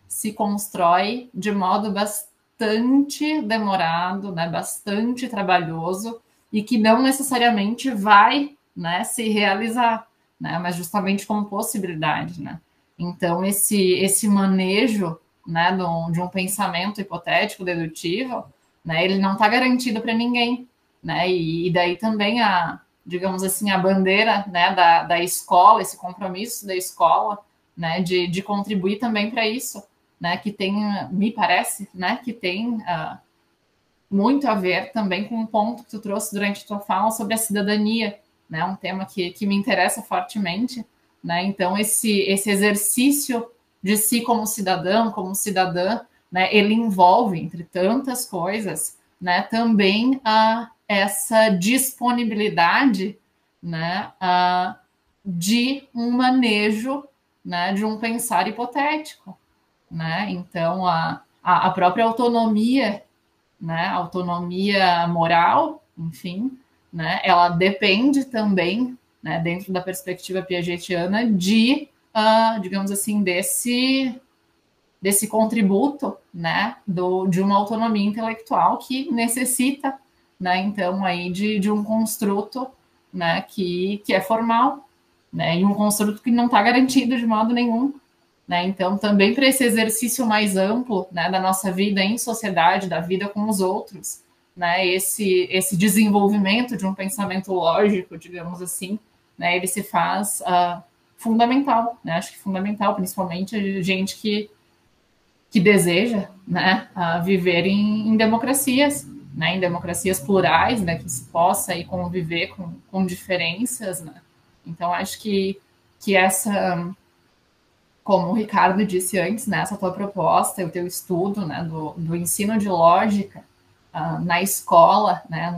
se constrói de modo bastante demorado, né, bastante trabalhoso, e que não necessariamente vai, né, se realizar, né, mas justamente como possibilidade, né. Então, esse manejo, né, de um pensamento hipotético, dedutivo, né, ele não está garantido para ninguém, né, e daí também digamos assim, a bandeira, né, da escola, esse compromisso da escola, né, de contribuir também para isso, né, que tem, me parece, né, que tem muito a ver também com um ponto que tu trouxe durante a tua fala sobre a cidadania, né, um tema que me interessa fortemente, né, então esse exercício de si como cidadão, como cidadã, né, ele envolve, entre tantas coisas, né, também essa disponibilidade, né, de um manejo, né, de um pensar hipotético, né? Então a própria autonomia, né, autonomia moral, enfim, né, ela depende também, né, dentro da perspectiva piagetiana de, digamos assim, desse contributo, né, de uma autonomia intelectual que necessita, né, então aí de um construto, né, que é formal, né, e um construto que não está garantido de modo nenhum, né, então também para esse exercício mais amplo, né, da nossa vida em sociedade, da vida com os outros, né, esse desenvolvimento de um pensamento lógico, digamos assim, né, ele se faz fundamental, né, acho que fundamental, principalmente a gente que deseja, né, viver em democracias, né, em democracias plurais, né, que se possa aí conviver com diferenças, né. Então, acho que essa, como o Ricardo disse antes, né, essa tua proposta, o teu estudo, né, do ensino de lógica na escola, né,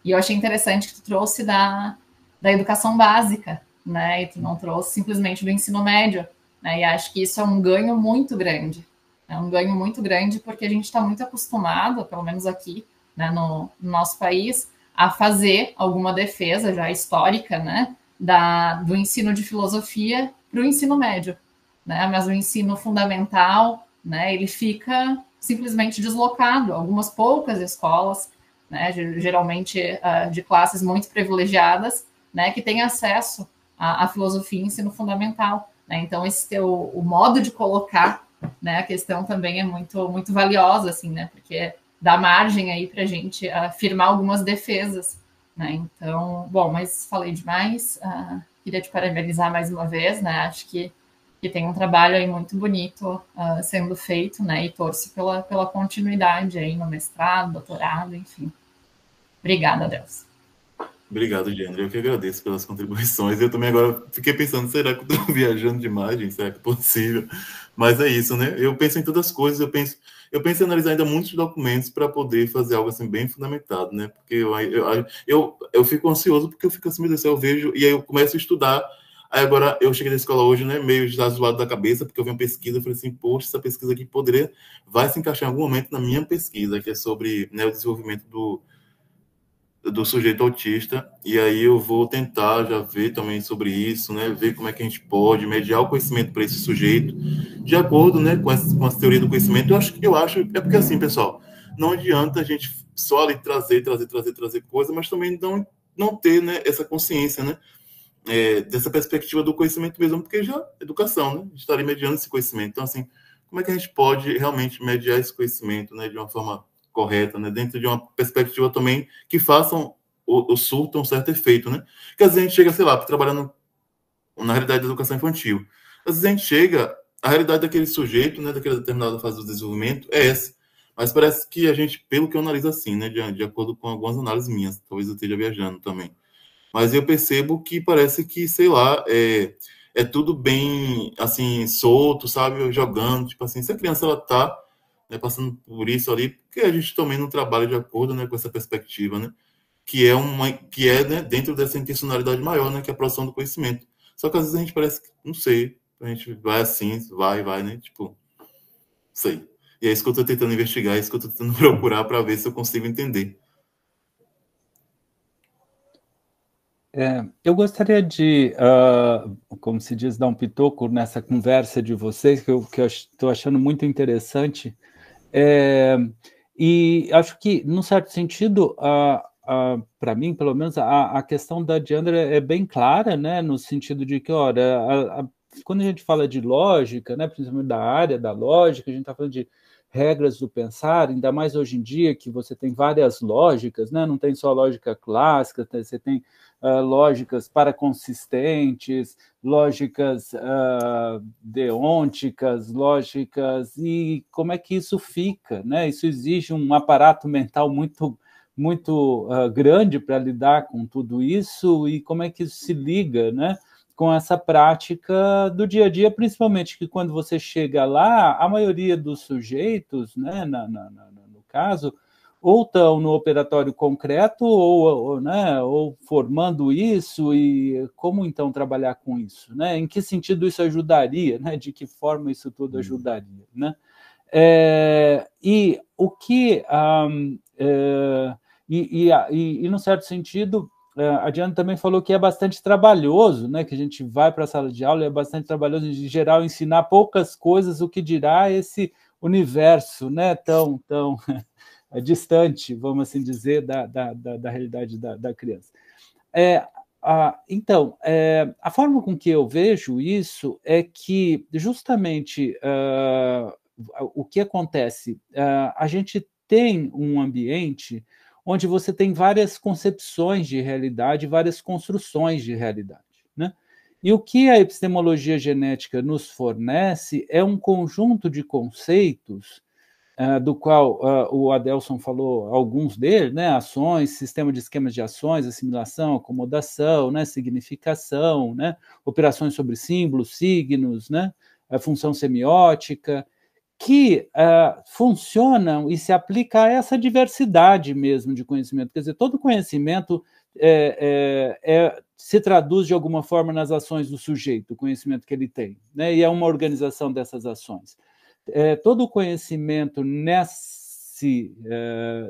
E eu achei interessante que tu trouxe da educação básica, né? E tu não trouxe simplesmente do ensino médio, né? E acho que isso é um ganho muito grande. É um ganho muito grande porque a gente está muito acostumado, pelo menos aqui, né, no nosso país, a fazer alguma defesa já histórica, né, do ensino de filosofia para o ensino médio, né? Mas o ensino fundamental, né, ele fica simplesmente deslocado. Algumas poucas escolas, né, geralmente de classes muito privilegiadas, né, que têm acesso à filosofia e ensino fundamental, né? Então esse o modo de colocar, né, a questão também é muito valiosa, assim, né, porque dá margem aí para a gente afirmar algumas defesas, né? Então, bom, mas falei demais. Queria te parabenizar mais uma vez, né? Acho que tem um trabalho aí muito bonito sendo feito, né? E torço pela continuidade aí no mestrado, doutorado, enfim. Obrigada, Deus. Obrigado, Diandra. Eu que agradeço pelas contribuições. Eu também agora fiquei pensando, será que eu estou viajando demais, gente? Será que é possível? Mas é isso, né? Eu penso em todas as coisas, eu penso em analisar ainda muitos documentos para poder fazer algo assim bem fundamentado, né? Porque eu fico ansioso porque eu fico assim, meu Deus do céu, eu vejo, e aí eu começo a estudar. Aí agora eu cheguei na escola hoje, né? Meio já zoado da cabeça, porque eu vi uma pesquisa, eu falei assim, poxa, essa pesquisa aqui vai se encaixar em algum momento na minha pesquisa, que é sobre, né, o desenvolvimento do sujeito autista, e aí eu vou tentar já ver também sobre isso, né, ver como é que a gente pode mediar o conhecimento para esse sujeito, de acordo, né, com essa teoria do conhecimento. Eu acho, é porque assim, pessoal, não adianta a gente só ali trazer coisa, mas também não ter, né, essa consciência, né, dessa perspectiva do conhecimento mesmo, porque já é educação, né, a gente está ali mediando esse conhecimento. Então, assim, como é que a gente pode realmente mediar esse conhecimento, né, de uma forma correta, né, dentro de uma perspectiva também que façam o surto um certo efeito, né? Porque às vezes a gente chega, sei lá, trabalhando na realidade da educação infantil. Às vezes a gente chega, a realidade daquele sujeito, né, daquela determinada fase do desenvolvimento é essa. Mas parece que a gente, pelo que eu analiso assim, né, de acordo com algumas análises minhas, talvez eu esteja viajando também, mas eu percebo que parece que, sei lá, é tudo bem, assim, solto, sabe, jogando, tipo assim, se a criança, ela tá, né, passando por isso ali, porque a gente também não trabalha de acordo, né, com essa perspectiva, né, né, dentro dessa intencionalidade maior, né, que é a produção do conhecimento. Só que às vezes a gente parece que, não sei, a gente vai assim, vai, né, tipo, não sei. E é isso que eu tô tentando investigar, é isso que eu tô tentando procurar para ver se eu consigo entender. Eu gostaria de, como se diz, dar um pitoco nessa conversa de vocês, que eu estou achando muito interessante. E acho que, num certo sentido, para mim, pelo menos, a questão da Diandra é bem clara, né, no sentido de que, olha, quando a gente fala de lógica, né, principalmente da área da lógica, a gente está falando de regras do pensar, ainda mais hoje em dia que você tem várias lógicas, né, não tem só lógica clássica, você tem lógicas paraconsistentes, lógicas deônticas, lógicas, e como é que isso fica, né? Isso exige um aparato mental muito grande para lidar com tudo isso, e como é que isso se liga, né, com essa prática do dia a dia, principalmente que quando você chega lá, a maioria dos sujeitos, né, no caso, ou estão no operatório concreto, né, ou formando isso, e como então trabalhar com isso, né? Em que sentido isso ajudaria, né? De que forma isso tudo ajudaria, né? E o que num certo sentido, a Diana também falou que é bastante trabalhoso, né? Que a gente vai para a sala de aula e é bastante trabalhoso, em geral, ensinar poucas coisas, o que dirá esse universo, né? Tão distante, vamos assim dizer, da realidade da criança. Então, a forma com que eu vejo isso é que, justamente, o que acontece? A gente tem um ambiente onde você tem várias concepções de realidade, várias construções de realidade, né? E o que a epistemologia genética nos fornece é um conjunto de conceitos do qual o Adelson falou alguns deles, né? Ações, sistema de esquemas de ações, assimilação, acomodação, né? Significação, né? Operações sobre símbolos, signos, né? A função semiótica, que funcionam e se aplica a essa diversidade mesmo de conhecimento. Quer dizer, todo conhecimento se traduz de alguma forma nas ações do sujeito, o conhecimento que ele tem, né? E é uma organização dessas ações. Todo o conhecimento nesse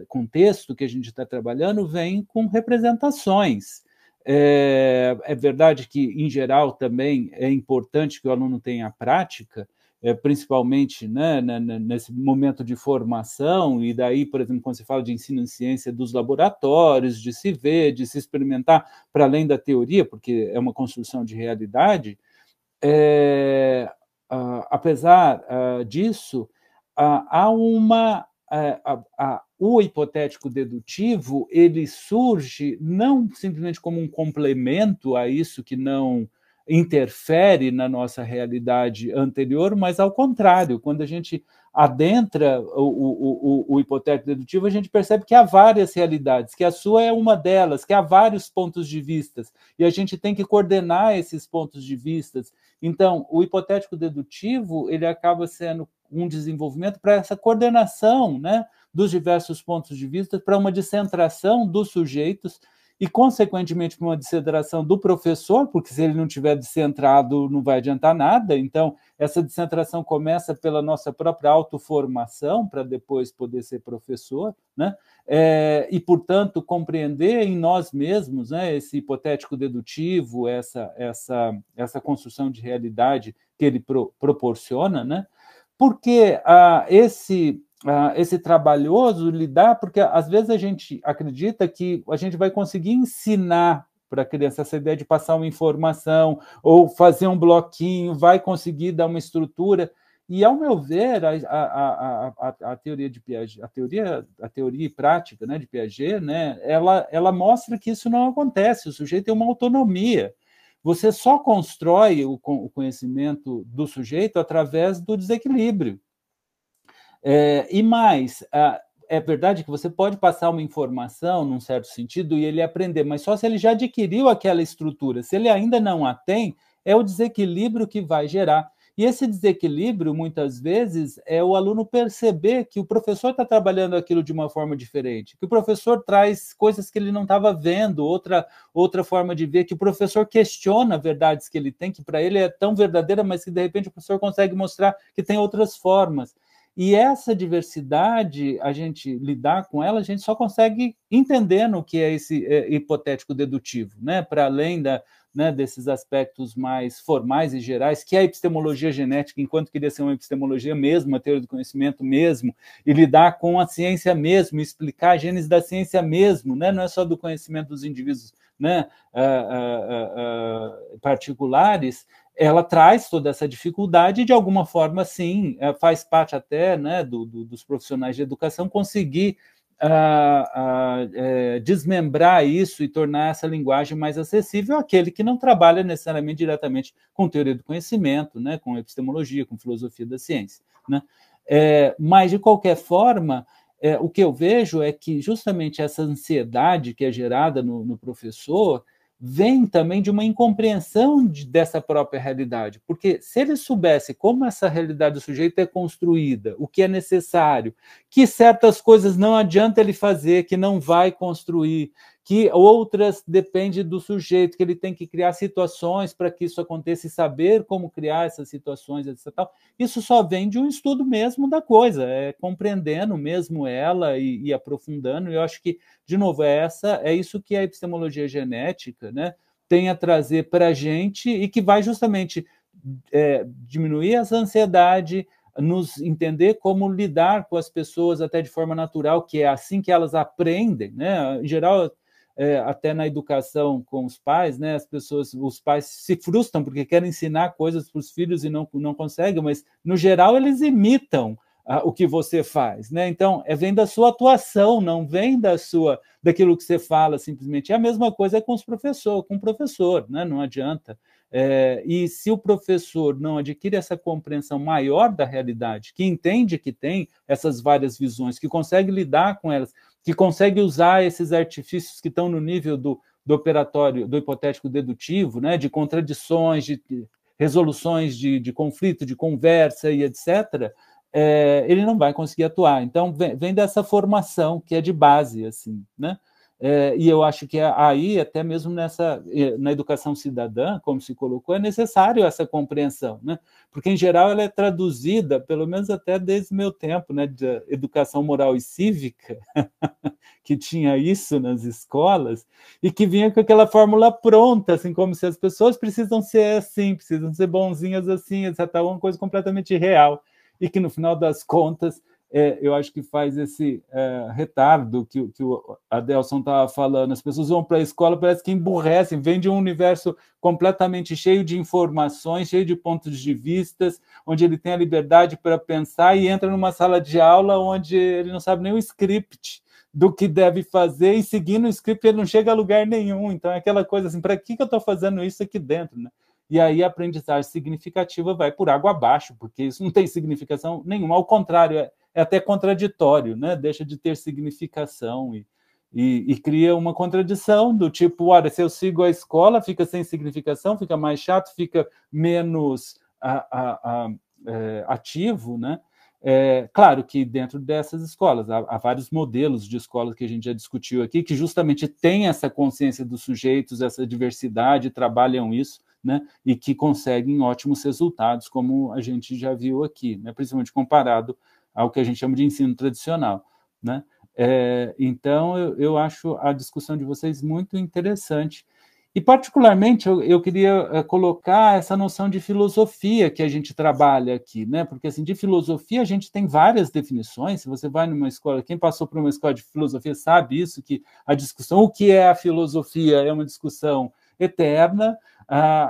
contexto que a gente está trabalhando vem com representações. É verdade que, em geral, também é importante que o aluno tenha prática, principalmente, né, nesse momento de formação, e daí, por exemplo, quando se fala de ensino em ciência, dos laboratórios, de se ver, de se experimentar para além da teoria, porque é uma construção de realidade. Apesar disso, há uma... o hipotético dedutivo, ele surge não simplesmente como um complemento a isso que não interfere na nossa realidade anterior, mas ao contrário, quando a gente adentra o hipotético dedutivo, a gente percebe que há várias realidades, que a sua é uma delas, que há vários pontos de vista, e a gente tem que coordenar esses pontos de vista. Então, o hipotético dedutivo, ele acaba sendo um desenvolvimento para essa coordenação, né, dos diversos pontos de vista, para uma descentração dos sujeitos e, consequentemente, para uma descentração do professor, porque se ele não tiver descentrado, não vai adiantar nada. Então, essa descentração começa pela nossa própria autoformação, para depois poder ser professor, né? E, portanto, compreender em nós mesmos, né, esse hipotético dedutivo, essa construção de realidade que ele proporciona, né? Porque esse trabalhoso lidar, porque às vezes a gente acredita que a gente vai conseguir ensinar para a criança essa ideia de passar uma informação ou fazer um bloquinho, vai conseguir dar uma estrutura. E, ao meu ver, a teoria de Piaget, a teoria prática, né, de Piaget, né, ela mostra que isso não acontece, o sujeito tem uma autonomia. Você só constrói o conhecimento do sujeito através do desequilíbrio. E mais, é verdade que você pode passar uma informação, num certo sentido, e ele aprender, mas só se ele já adquiriu aquela estrutura. Se ele ainda não a tem, é o desequilíbrio que vai gerar. E esse desequilíbrio, muitas vezes, é o aluno perceber que o professor está trabalhando aquilo de uma forma diferente, que o professor traz coisas que ele não estava vendo, outra forma de ver, que o professor questiona verdades que ele tem, que para ele é tão verdadeira, mas que, de repente, o professor consegue mostrar que tem outras formas. E essa diversidade, a gente lidar com ela, a gente só consegue entendendo o que é esse hipotético dedutivo, né? Para além desses aspectos mais formais e gerais, que é a epistemologia genética, enquanto queria ser uma epistemologia mesmo, uma teoria do conhecimento mesmo, e lidar com a ciência mesmo, explicar a gênese da ciência mesmo, né? Não é só do conhecimento dos indivíduos, né, particulares. Ela traz toda essa dificuldade e, de alguma forma, sim, faz parte até, né, dos profissionais de educação conseguir desmembrar isso e tornar essa linguagem mais acessível àquele que não trabalha necessariamente diretamente com teoria do conhecimento, né, com epistemologia, com filosofia da ciência, né? Mas, de qualquer forma, o que eu vejo é que justamente essa ansiedade que é gerada no professor vem também de uma incompreensão dessa própria realidade, porque se ele soubesse como essa realidade do sujeito é construída, o que é necessário, que certas coisas não adianta ele fazer, que não vai construir, que outras dependem do sujeito, que ele tem que criar situações para que isso aconteça e saber como criar essas situações, etc. Isso só vem de um estudo mesmo da coisa, compreendendo mesmo ela e aprofundando. E eu acho que, de novo, é isso que a epistemologia genética, né, tem a trazer para a gente e que vai justamente diminuir essa ansiedade, nos entender como lidar com as pessoas até de forma natural, que é assim que elas aprendem, né? Em geral, até na educação com os pais, né, os pais se frustram porque querem ensinar coisas para os filhos e não conseguem, mas, no geral, eles imitam o que você faz, né? Então, vem da sua atuação, não vem daquilo que você fala simplesmente. É a mesma coisa com o professor, né? Não adianta. E se o professor não adquire essa compreensão maior da realidade, que entende que tem essas várias visões, que consegue lidar com elas, que consegue usar esses artifícios que estão no nível do operatório, do hipotético dedutivo, né, de contradições, de resoluções de conflito, de conversa e etc., ele não vai conseguir atuar. Então, vem dessa formação que é de base, assim, né? E eu acho que aí, até mesmo na educação cidadã, como se colocou, é necessário essa compreensão, né? Porque, em geral, ela é traduzida, pelo menos até desde o meu tempo, né, de educação moral e cívica, que tinha isso nas escolas, e que vinha com aquela fórmula pronta, assim, como se as pessoas precisam ser assim, precisam ser bonzinhas assim, etc. Uma coisa completamente real, e que, no final das contas, eu acho que faz esse retardo que o Adelson estava falando. As pessoas vão para a escola, parece que emburrecem, vêm de um universo completamente cheio de informações, cheio de pontos de vistas, onde ele tem a liberdade para pensar, e entra numa sala de aula onde ele não sabe nem o script do que deve fazer, e seguindo o script ele não chega a lugar nenhum. Então é aquela coisa assim, para que eu estou fazendo isso aqui dentro, né? E aí a aprendizagem significativa vai por água abaixo, porque isso não tem significação nenhuma, ao contrário, é até contraditório, né? Deixa de ter significação e cria uma contradição do tipo, olha, se eu sigo a escola, fica sem significação, fica mais chato, fica menos ativo, né? Claro que dentro dessas escolas, há vários modelos de escolas que a gente já discutiu aqui, que justamente têm essa consciência dos sujeitos, essa diversidade, trabalham isso, né, e que conseguem ótimos resultados, como a gente já viu aqui, né, principalmente comparado ao que a gente chama de ensino tradicional, né? Então, eu acho a discussão de vocês muito interessante. E, particularmente, eu queria colocar essa noção de filosofia que a gente trabalha aqui, né? Porque, assim, de filosofia a gente tem várias definições. Se você vai numa escola, quem passou por uma escola de filosofia sabe isso, que a discussão, o que é a filosofia, é uma discussão eterna,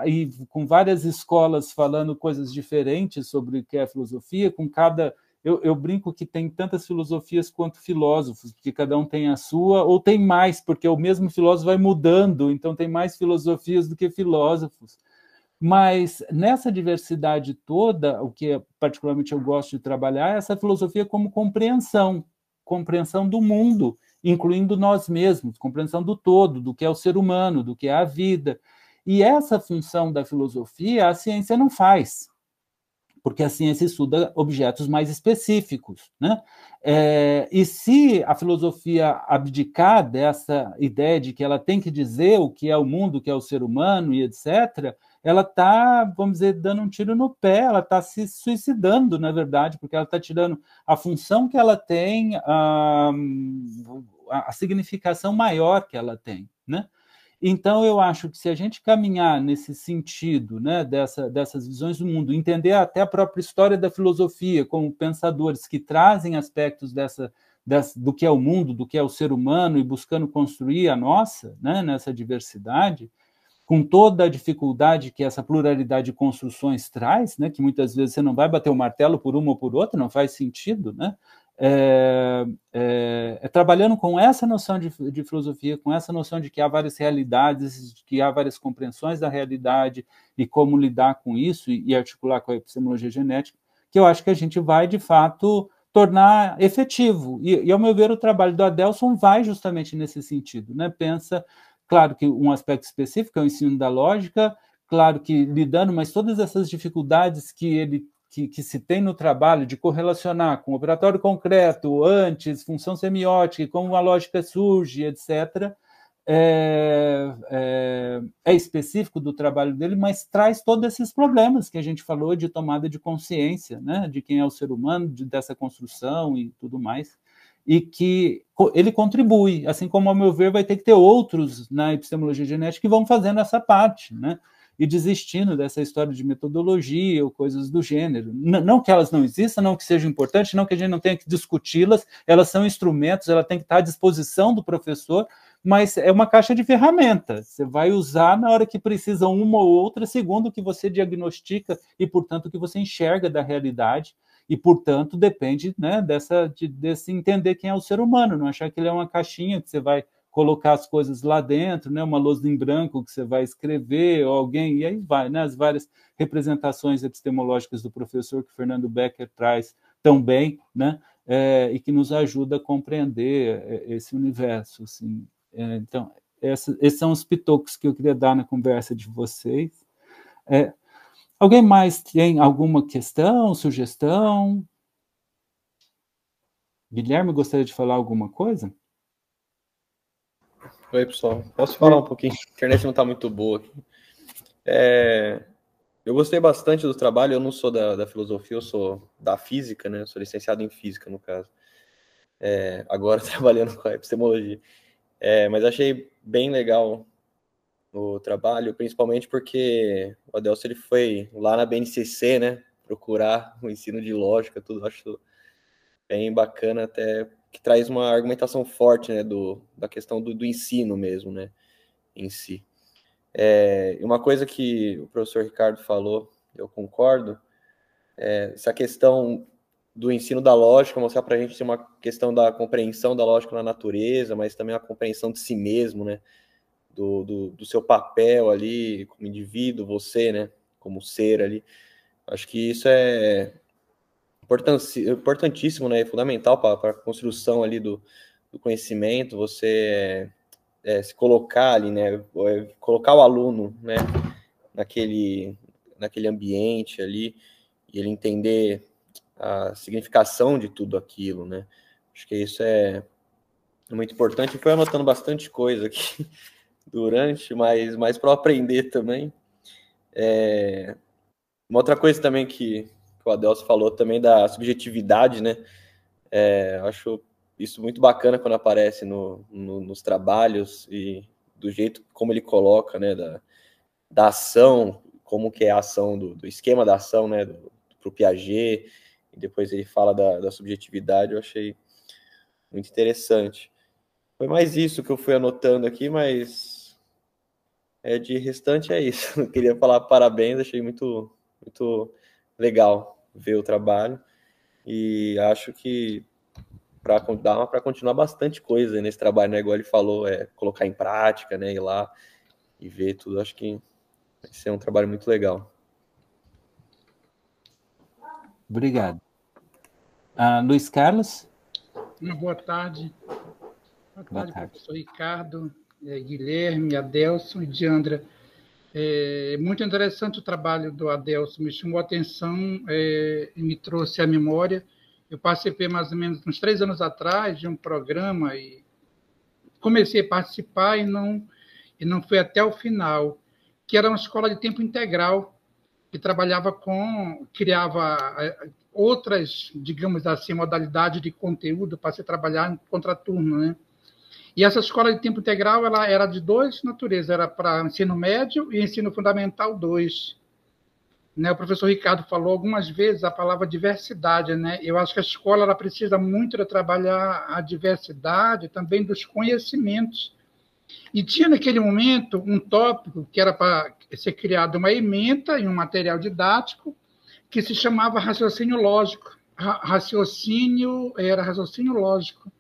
e com várias escolas falando coisas diferentes sobre o que é a filosofia, com cada... Eu brinco que tem tantas filosofias quanto filósofos, porque cada um tem a sua, ou tem mais, porque o mesmo filósofo vai mudando, então tem mais filosofias do que filósofos. Mas nessa diversidade toda, o que particularmente eu gosto de trabalhar é essa filosofia como compreensão do mundo, incluindo nós mesmos, compreensão do todo, do que é o ser humano, do que é a vida. E essa função da filosofia a ciência não faz, porque a ciência estuda objetos mais específicos, né? E se a filosofia abdicar dessa ideia de que ela tem que dizer o que é o mundo, o que é o ser humano e etc., ela está, vamos dizer, dando um tiro no pé, ela está se suicidando, na verdade, porque ela está tirando a função que ela tem, a significação maior que ela tem, né? Então, eu acho que se a gente caminhar nesse sentido, né, dessas visões do mundo, entender até a própria história da filosofia como pensadores que trazem aspectos do que é o mundo, do que é o ser humano, e buscando construir a nossa, né, nessa diversidade, com toda a dificuldade que essa pluralidade de construções traz, né, que muitas vezes você não vai bater o martelo por uma ou por outra, não faz sentido, né? Trabalhando com essa noção de filosofia, com essa noção de que há várias realidades, de que há várias compreensões da realidade e como lidar com isso e articular com a epistemologia genética, que eu acho que a gente vai, de fato, tornar efetivo. E ao meu ver, o trabalho do Adelson vai justamente nesse sentido, né? Pensa, claro que um aspecto específico é o ensino da lógica, claro que lidando, mas todas essas dificuldades que se tem no trabalho de correlacionar com operatório concreto, antes, função semiótica, como a lógica surge, etc., é específico do trabalho dele, mas traz todos esses problemas que a gente falou de tomada de consciência, né, de quem é o ser humano, dessa construção e tudo mais, e que ele contribui, assim como, ao meu ver, vai ter que ter outros na epistemologia genética que vão fazendo essa parte, né, e desistindo dessa história de metodologia ou coisas do gênero. Não que elas não existam, não que sejam importantes, não que a gente não tenha que discuti-las, elas são instrumentos, ela tem que estar à disposição do professor, mas é uma caixa de ferramentas. Você vai usar na hora que precisa uma ou outra, segundo o que você diagnostica e, portanto, o que você enxerga da realidade, e, portanto, depende, né, desse entender quem é o ser humano, não achar que ele é uma caixinha que você vai colocar as coisas lá dentro, né, uma lousa em branco que você vai escrever, ou alguém, e aí vai, né, as várias representações epistemológicas do professor que Fernando Becker traz tão bem, né, e que nos ajuda a compreender esse universo, assim. Então, esses são os pitocos que eu queria dar na conversa de vocês. Alguém mais tem alguma questão, sugestão? Guilherme, gostaria de falar alguma coisa? Oi, pessoal. Posso falar um pouquinho? A internet não está muito boa aqui. Eu gostei bastante do trabalho. Eu não sou da filosofia, eu sou da física, né? Eu sou licenciado em física, no caso. Agora trabalhando com a epistemologia. Mas achei bem legal o trabalho, principalmente porque o Adelson ele foi lá na BNCC, né? Procurar o ensino de lógica, tudo. Acho bem bacana, até que traz uma argumentação forte, né? Da questão do ensino mesmo, né? Em si. Uma coisa que o professor Ricardo falou, eu concordo, essa questão do ensino da lógica, mostrar para a gente uma questão da compreensão da lógica na natureza, mas também a compreensão de si mesmo, né? Do seu papel ali como indivíduo, você, né? Como ser ali. Acho que isso é importantíssimo, né? É fundamental para a construção ali do conhecimento, você se colocar ali, né? Colocar o aluno, né? Naquele ambiente ali, e ele entender a significação de tudo aquilo, né? Acho que isso é muito importante. Eu fui anotando bastante coisa aqui durante, mas para aprender também. Uma outra coisa também que o Adelson falou também da subjetividade, né? Acho isso muito bacana quando aparece nos trabalhos e do jeito como ele coloca, né? Da ação, como que é a ação do esquema da ação, né? Pro Piaget, e depois ele fala da subjetividade. Eu achei muito interessante. Foi mais isso que eu fui anotando aqui, mas de restante é isso. Eu queria falar parabéns, achei muito, muito legal ver o trabalho, e acho que para continuar bastante coisa nesse trabalho, né? Igual ele falou, colocar em prática, né? Ir lá e ver tudo. Acho que vai ser um trabalho muito legal. Obrigado. Luiz Carlos? Boa tarde. Boa tarde, professor Ricardo, Guilherme, Adelson e Diandra. É muito interessante o trabalho do Adelson, me chamou a atenção e me trouxe à memória. Eu participei mais ou menos uns 3 anos atrás de um programa e comecei a participar e não fui até o final, que era uma escola de tempo integral, que criava outras, digamos assim, modalidades de conteúdo para se trabalhar em contraturno, né? E essa escola de tempo integral ela era de 2 naturezas, era para ensino médio e ensino fundamental 2. Né? O professor Ricardo falou algumas vezes a palavra diversidade, né? Eu acho que a escola ela precisa muito de trabalhar a diversidade também dos conhecimentos. E tinha naquele momento um tópico que era para ser criado uma ementa e um material didático que se chamava raciocínio lógico. Raciocínio lógico.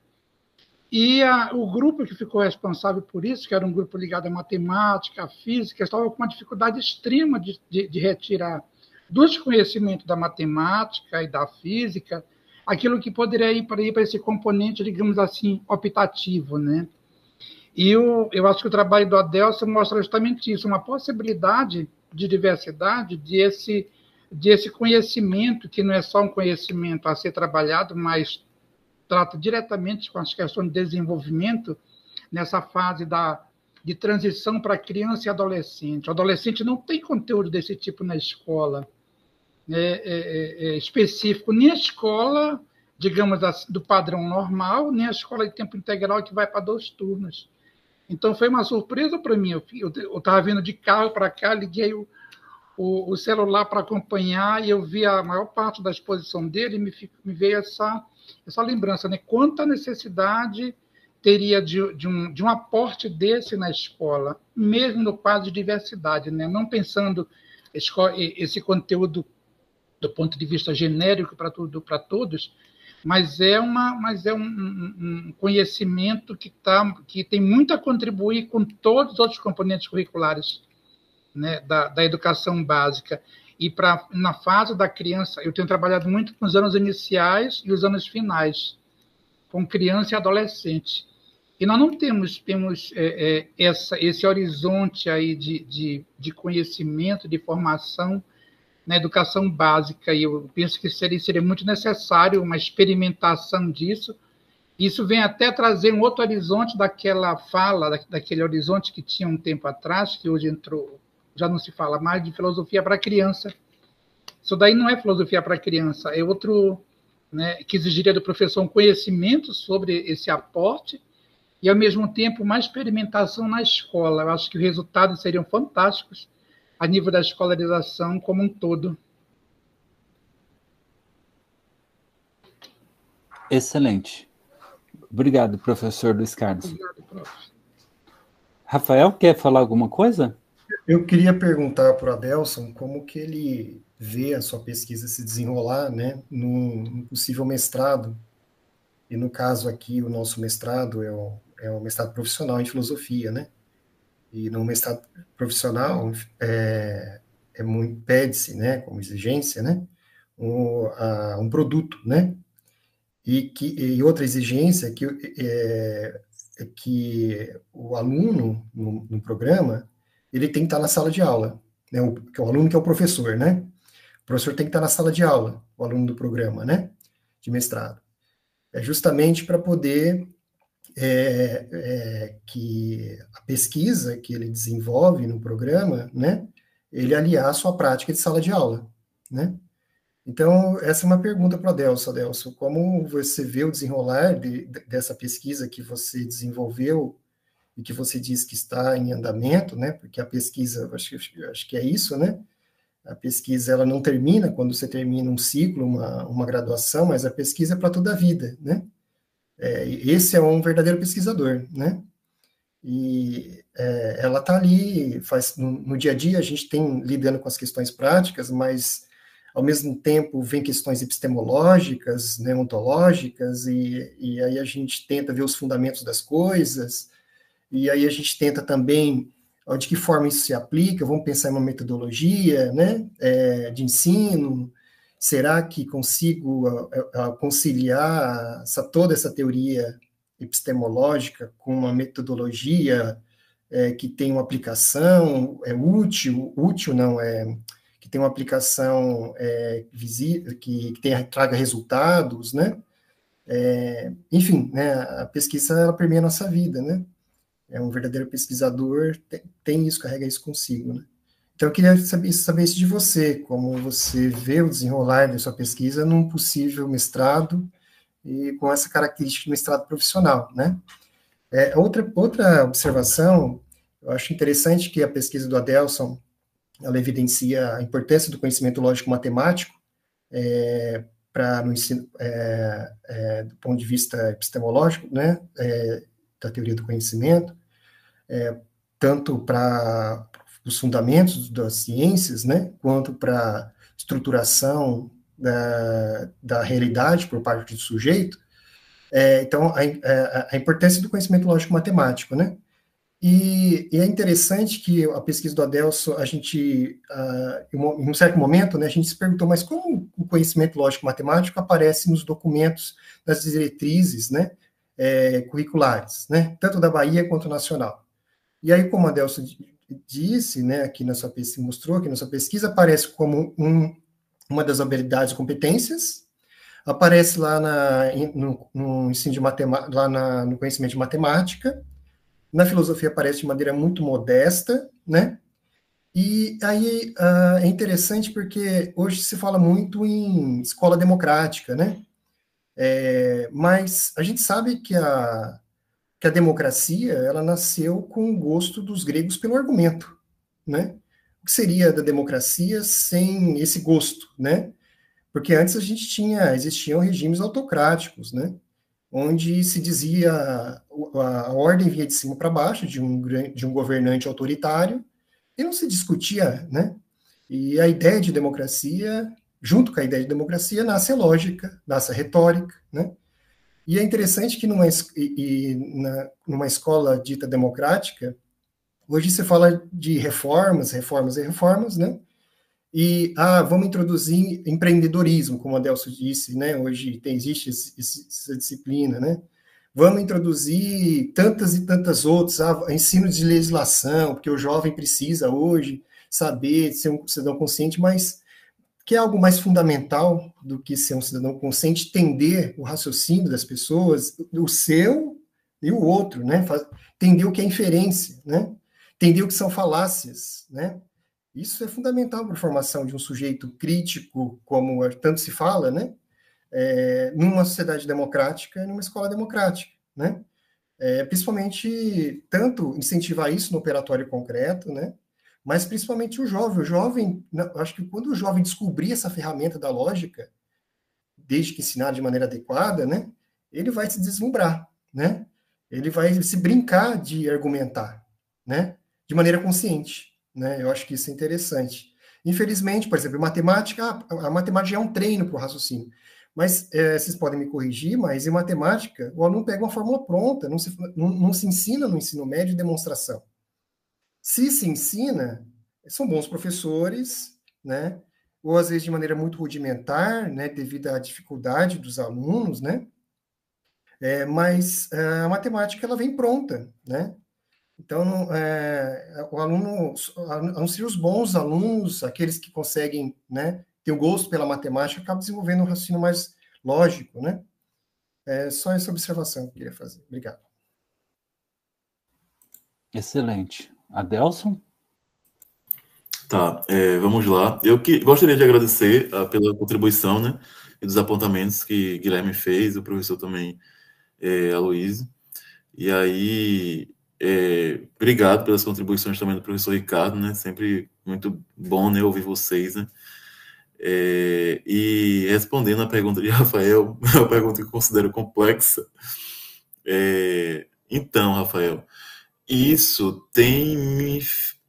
E o grupo que ficou responsável por isso, que era um grupo ligado à matemática, à física, estava com uma dificuldade extrema de retirar dos conhecimentos da matemática e da física aquilo que poderia ir para esse componente, digamos assim, optativo, né? E eu acho que o trabalho do Adelson mostra justamente isso, uma possibilidade de diversidade, desse conhecimento, que não é só um conhecimento a ser trabalhado, mas trata diretamente com as questões de desenvolvimento nessa fase de transição para criança e adolescente. O adolescente não tem conteúdo desse tipo na escola específico, nem a escola, digamos assim, do padrão normal, nem a escola de tempo integral que vai para 2 turnos. Então, foi uma surpresa para mim. Eu estava vindo de carro para cá, liguei o celular para acompanhar e eu vi a maior parte da exposição dele e me veio essa lembrança, né? Quanta necessidade teria de um aporte desse na escola, mesmo no quadro de diversidade, né? Não pensando esse conteúdo do ponto de vista genérico para todos, mas é um conhecimento que tem muito a contribuir com todos os outros componentes curriculares, né, da educação básica. E na fase da criança, eu tenho trabalhado muito com os anos iniciais e os anos finais, com criança e adolescente. E nós não temos esse horizonte aí de conhecimento, de formação na educação básica, e eu penso que seria muito necessário uma experimentação disso. Isso vem até trazer um outro horizonte daquela fala, daquele horizonte que tinha um tempo atrás, que hoje entrou, já não se fala mais, de filosofia para criança. Isso daí não é filosofia para criança, é outro, né, que exigiria do professor um conhecimento sobre esse aporte e, ao mesmo tempo, uma experimentação na escola. Eu acho que os resultados seriam fantásticos a nível da escolarização como um todo. Excelente. Obrigado, professor Luiz Carlos. Obrigado, prof. Rafael, quer falar alguma coisa? Eu queria perguntar para o Adelson como que ele vê a sua pesquisa se desenrolar, né, num possível mestrado. E no caso aqui, o nosso mestrado é o mestrado profissional em filosofia, né? E no mestrado profissional pede-se, né, como exigência, né, um produto, né? E outra exigência é que o aluno no programa ele tem que estar na sala de aula, né? O aluno que é o professor, né? O professor tem que estar na sala de aula, o aluno do programa, né? De mestrado. É justamente para poder que a pesquisa que ele desenvolve no programa, né? Ele aliar a sua prática de sala de aula, né? Então, essa é uma pergunta para o Adelson. Adelson, como você vê o desenrolar dessa pesquisa que você desenvolveu e que você diz que está em andamento, né? Porque a pesquisa, acho que é isso, né? A pesquisa, ela não termina quando você termina um ciclo, uma graduação, mas a pesquisa é para toda a vida, né? Esse é um verdadeiro pesquisador, né? E ela está ali, no dia a dia a gente tem lidando com as questões práticas, mas ao mesmo tempo vem questões epistemológicas, né, ontológicas, e aí a gente tenta ver os fundamentos das coisas, e aí a gente tenta também de que forma isso se aplica, vamos pensar em uma metodologia, né, de ensino. Será que consigo conciliar toda essa teoria epistemológica com uma metodologia que tem uma aplicação útil não, que tem uma aplicação visível, que traga resultados, né? Enfim, né, a pesquisa, ela permeia a nossa vida, né? É um verdadeiro pesquisador, tem isso, carrega isso consigo, né? Então, eu queria saber isso de você, como você vê o desenrolar da sua pesquisa num possível mestrado e com essa característica de mestrado profissional, né? Outra observação, eu acho interessante que a pesquisa do Adelson, ela evidencia a importância do conhecimento lógico-matemático no ensino, do ponto de vista epistemológico, né, da teoria do conhecimento, tanto para os fundamentos das ciências, né, quanto para estruturação da realidade por parte do sujeito. Então, a importância do conhecimento lógico-matemático, né? E é interessante que a pesquisa do Adelson, a gente, em um certo momento, né, a gente se perguntou, mas como o conhecimento lógico-matemático aparece nos documentos, nas diretrizes, né, curriculares, né, tanto da Bahia quanto nacional. E aí, como o Adelson disse, né, aqui na sua pesquisa, mostrou que na sua pesquisa aparece como uma das habilidades e competências, aparece lá no ensino de matemática, lá no conhecimento de matemática. Na filosofia aparece de maneira muito modesta, né? E aí é interessante porque hoje se fala muito em escola democrática, né? Mas a gente sabe que a democracia, ela nasceu com o gosto dos gregos pelo argumento, né? O que seria da democracia sem esse gosto, né? Porque antes existiam regimes autocráticos, né? Onde se dizia a ordem vinha de cima para baixo, de um governante autoritário, e não se discutia, né? E a ideia de democracia, junto com a ideia de democracia, nasce a lógica, nasce a retórica, né? E é interessante que numa escola dita democrática, hoje se fala de reformas, né? E vamos introduzir empreendedorismo, como a Adelson disse, né? Hoje existe essa disciplina, né? Vamos introduzir tantas e tantas outras, ensino de legislação, porque o jovem precisa hoje saber ser um cidadão consciente, mas que é algo mais fundamental do que ser um cidadão consciente, entender o raciocínio das pessoas, o seu e o outro, né? Entender o que é inferência, né? Entender o que são falácias, né? Isso é fundamental para a formação de um sujeito crítico, como tanto se fala, né? Numa sociedade democrática e numa escola democrática, né? Principalmente, tanto incentivar isso no operatório concreto, né? Mas principalmente o jovem, acho que quando o jovem descobrir essa ferramenta da lógica, desde que ensinar de maneira adequada, né, ele vai se deslumbrar, né? Ele vai se brincar de argumentar, né, de maneira consciente, né? Eu acho que isso é interessante. Infelizmente, por exemplo, a matemática é um treino para o raciocínio, mas vocês podem me corrigir, mas em matemática o aluno pega uma fórmula pronta, não se ensina no ensino médio demonstração. Se ensina, são bons professores, né? Ou às vezes de maneira muito rudimentar, né? Devido à dificuldade dos alunos, né? Mas a matemática ela vem pronta, né? Então, o aluno, a não ser os bons alunos, aqueles que conseguem, né? Ter o gosto pela matemática, acabam desenvolvendo um raciocínio mais lógico, né? Só essa observação que eu queria fazer. Obrigado. Excelente. Adelson? Tá, vamos lá. Eu gostaria de agradecer pela contribuição, né, e dos apontamentos que Guilherme fez, o professor também, Aloysio. E aí, obrigado pelas contribuições também do professor Ricardo, né, sempre muito bom, né, ouvir vocês, né. E respondendo a pergunta de Rafael, uma pergunta que eu considero complexa. Então, Rafael, isso tem me...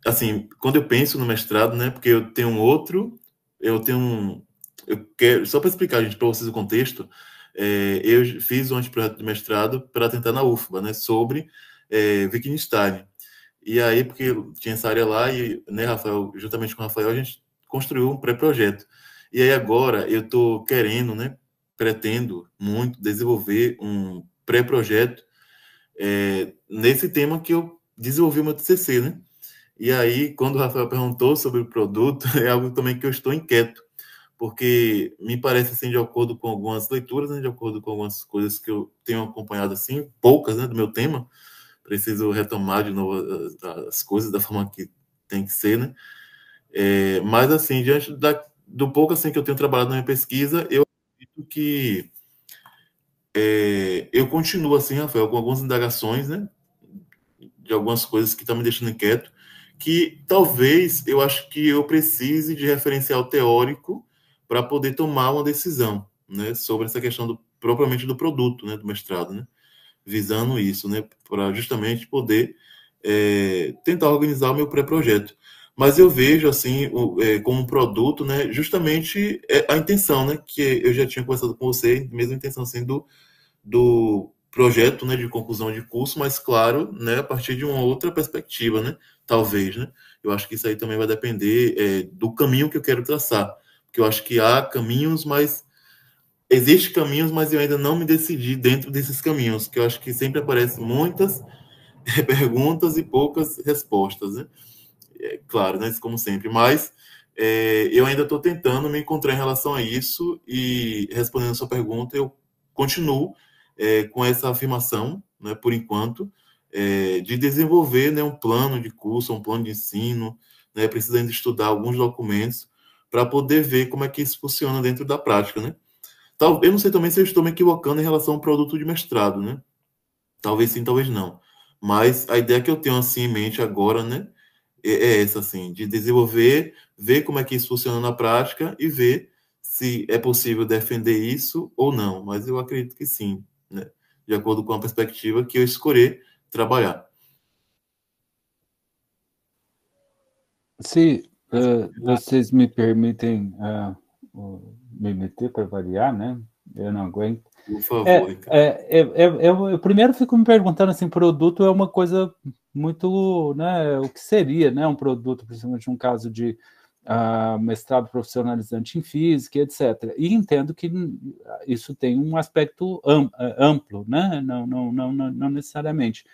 Assim, quando eu penso no mestrado, né, porque eu quero, só para explicar, gente, para vocês o contexto, eu fiz um anteprojeto de mestrado para tentar na UFBA, né, sobre Wittgenstein. E aí, porque tinha essa área lá, e, né, Rafael, juntamente com o Rafael, a gente construiu um pré-projeto. E aí agora eu estou querendo, né, pretendo muito desenvolver um pré-projeto nesse tema que eu desenvolvi o meu TCC, né? E aí, quando o Rafael perguntou sobre o produto, é algo também que eu estou inquieto, porque me parece, assim, de acordo com algumas leituras, né, de acordo com algumas coisas que eu tenho acompanhado, assim, poucas, né, do meu tema, preciso retomar de novo as coisas da forma que tem que ser, né? Mas, assim, diante do pouco, assim, que eu tenho trabalhado na minha pesquisa, eu acredito que eu continuo, assim, Rafael, com algumas indagações, né, de algumas coisas que estão me deixando inquieto, que talvez eu acho que eu precise de referencial teórico para poder tomar uma decisão, né, sobre essa questão propriamente do produto, né, do mestrado, né, visando isso, né, para justamente poder tentar organizar o meu pré-projeto. Mas eu vejo, assim, como um produto, né, justamente a intenção, né, que eu já tinha conversado com você, mesma intenção, assim, do projeto, né, de conclusão de curso, mas, claro, né, a partir de uma outra perspectiva, né, talvez, né, eu acho que isso aí também vai depender do caminho que eu quero traçar, porque eu acho que há caminhos, mas existem caminhos, mas eu ainda não me decidi dentro desses caminhos, que eu acho que sempre aparecem muitas perguntas e poucas respostas, né, claro, né, como sempre, mas eu ainda estou tentando me encontrar em relação a isso, e respondendo a sua pergunta, eu continuo com essa afirmação, né, por enquanto, de desenvolver, né, um plano de curso, um plano de ensino, né, precisa ainda estudar alguns documentos para poder ver como é que isso funciona dentro da prática, né. Eu não sei também se eu estou me equivocando em relação ao produto de mestrado, né. Talvez sim, talvez não. Mas a ideia que eu tenho, assim, em mente agora, né, é essa, assim, de desenvolver, ver como é que isso funciona na prática e ver se é possível defender isso ou não. Mas eu acredito que sim, né, de acordo com a perspectiva que eu escolher trabalhar. Se vocês me permitem me meter para variar, né? Eu não aguento. Por favor, Ricardo. Eu primeiro fico me perguntando assim, produto é uma coisa muito, né? O que seria, né? Um produto, principalmente um caso de mestrado profissionalizante em física, etc. E entendo que isso tem um aspecto amplo, né? Não necessariamente.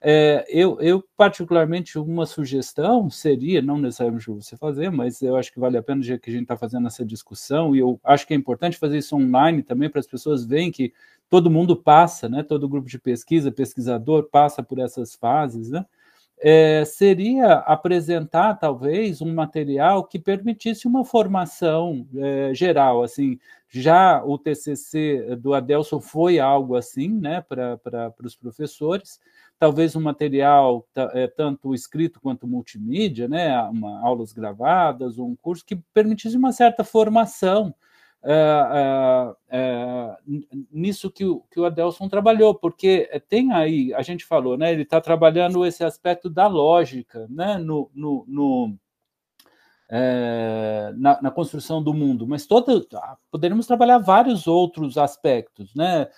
Eu, particularmente, uma sugestão seria, não necessariamente você fazer, mas eu acho que vale a pena, já que a gente está fazendo essa discussão, e eu acho que é importante fazer isso online também, para as pessoas verem que todo mundo passa, né? Todo grupo de pesquisa, pesquisador, passa por essas fases, né? Seria apresentar, talvez, um material que permitisse uma formação geral, assim, já o TCC do Adelson foi algo assim, né, para os professores, talvez um material tanto escrito quanto multimídia, né, aulas gravadas, um curso que permitisse uma certa formação nisso que o Adelson trabalhou, porque tem aí, a gente falou, né, ele está trabalhando esse aspecto da lógica, né, na construção do mundo, mas poderíamos trabalhar vários outros aspectos, né,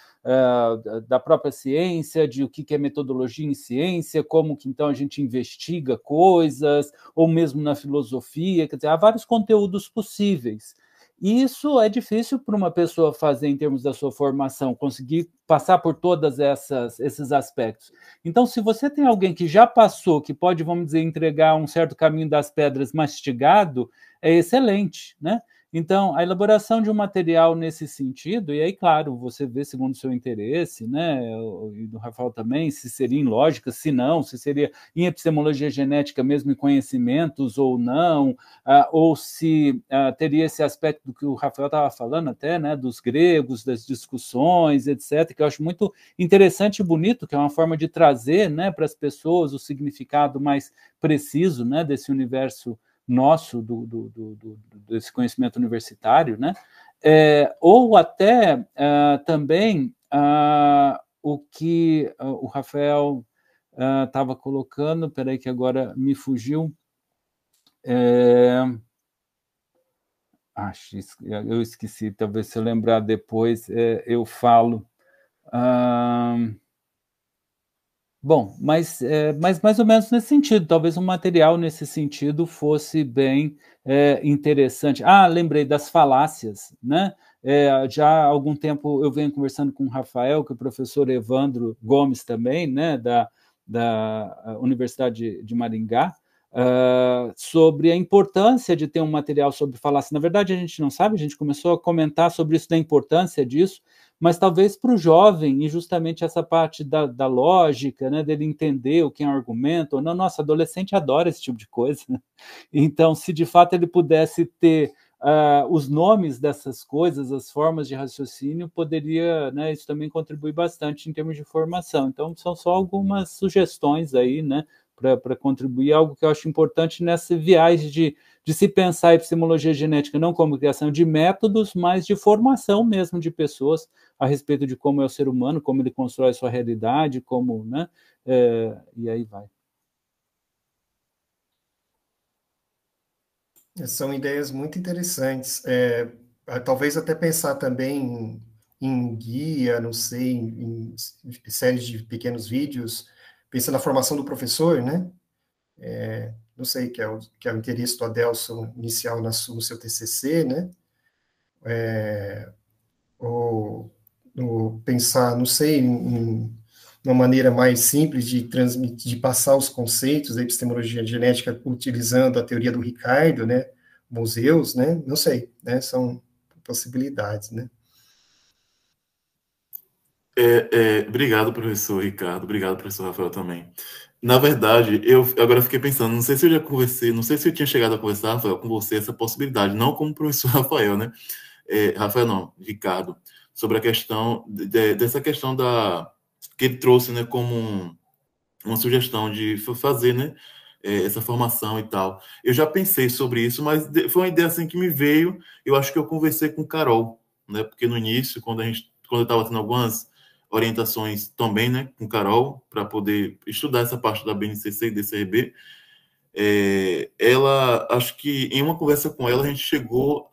da própria ciência, de o que é metodologia em ciência, como que então a gente investiga coisas, ou mesmo na filosofia, quer dizer, há vários conteúdos possíveis. E isso é difícil para uma pessoa fazer em termos da sua formação, conseguir passar por todos esses aspectos. Então, se você tem alguém que já passou, que pode, vamos dizer, entregar um certo caminho das pedras mastigado, é excelente, né? Então, a elaboração de um material nesse sentido, e aí, claro, você vê segundo o seu interesse, né, e do Rafael também, se seria em lógica, se não, se seria em epistemologia genética mesmo, em conhecimentos ou não, ou se teria esse aspecto do que o Rafael estava falando até, né, dos gregos, das discussões, etc., que eu acho muito interessante e bonito, que é uma forma de trazer, né, para as pessoas o significado mais preciso, né, desse universo nosso, desse conhecimento universitário, né? Ou até também o que o Rafael estava colocando, peraí que agora me fugiu, eu esqueci, talvez se eu lembrar depois eu falo. Bom, mas mais ou menos nesse sentido, talvez um material nesse sentido fosse bem interessante. Lembrei das falácias, né? Já há algum tempo eu venho conversando com o Rafael, que é o professor Evandro Gomes também, né, da Universidade de Maringá, sobre a importância de ter um material sobre falácia. Na verdade, a gente não sabe, a gente começou a comentar sobre isso, da importância disso, mas talvez para o jovem, e justamente essa parte da lógica, né, dele entender o que é um argumento, ou não, nossa, adolescente adora esse tipo de coisa, né? Então, se de fato ele pudesse ter os nomes dessas coisas, as formas de raciocínio, poderia, né, isso também contribuir bastante em termos de formação. Então, são só algumas sugestões aí, né, para contribuir, algo que eu acho importante nessa viagem de se pensar a epistemologia genética não como criação de métodos, mas de formação mesmo de pessoas a respeito de como é o ser humano, como ele constrói a sua realidade, como, né, e aí vai. São ideias muito interessantes. Talvez até pensar também em guia, não sei, em séries de pequenos vídeos, pensando na formação do professor, né? Não sei, que é o interesse do Adelson inicial no seu TCC, né? Ou pensar, não sei, em uma maneira mais simples de transmitir, de passar os conceitos da epistemologia genética utilizando a teoria do Ricardo, né? Museus, né? Não sei, né? São possibilidades, né? Obrigado, professor Ricardo. Obrigado, professor Rafael, também. Na verdade, eu agora fiquei pensando, não sei se eu já conversei, não sei se eu tinha chegado a conversar, Rafael, com você essa possibilidade, não como o professor Rafael, né? Rafael não, Ricardo, sobre a questão dessa questão que ele trouxe, né, como uma sugestão de fazer, né, essa formação e tal. Eu já pensei sobre isso, mas foi uma ideia assim que me veio. Eu acho que eu conversei com Carol, né, porque no início, quando eu estava tendo algumas orientações também, né, com Carol, para poder estudar essa parte da BNCC e DCRB, ela, acho que em uma conversa com ela, a gente chegou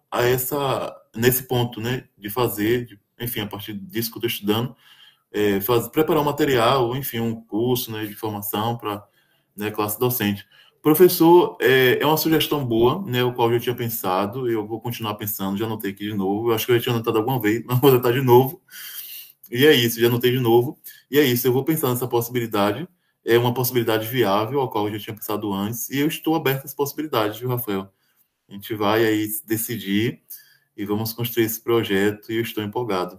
nesse ponto, né, de fazer, enfim, a partir disso que eu estou estudando, preparar um material, enfim, um curso, né, de formação para, né, classe docente. Professor, é uma sugestão boa, né, o qual eu já tinha pensado, eu vou continuar pensando, já anotei aqui de novo, eu acho que eu já tinha anotado alguma vez, mas vou anotar de novo, e é isso, já anotei de novo, e é isso, eu vou pensar nessa possibilidade, é uma possibilidade viável, ao qual eu já tinha pensado antes, e eu estou aberto a essa possibilidade, viu, Rafael? A gente vai aí decidir e vamos construir esse projeto, e eu estou empolgado.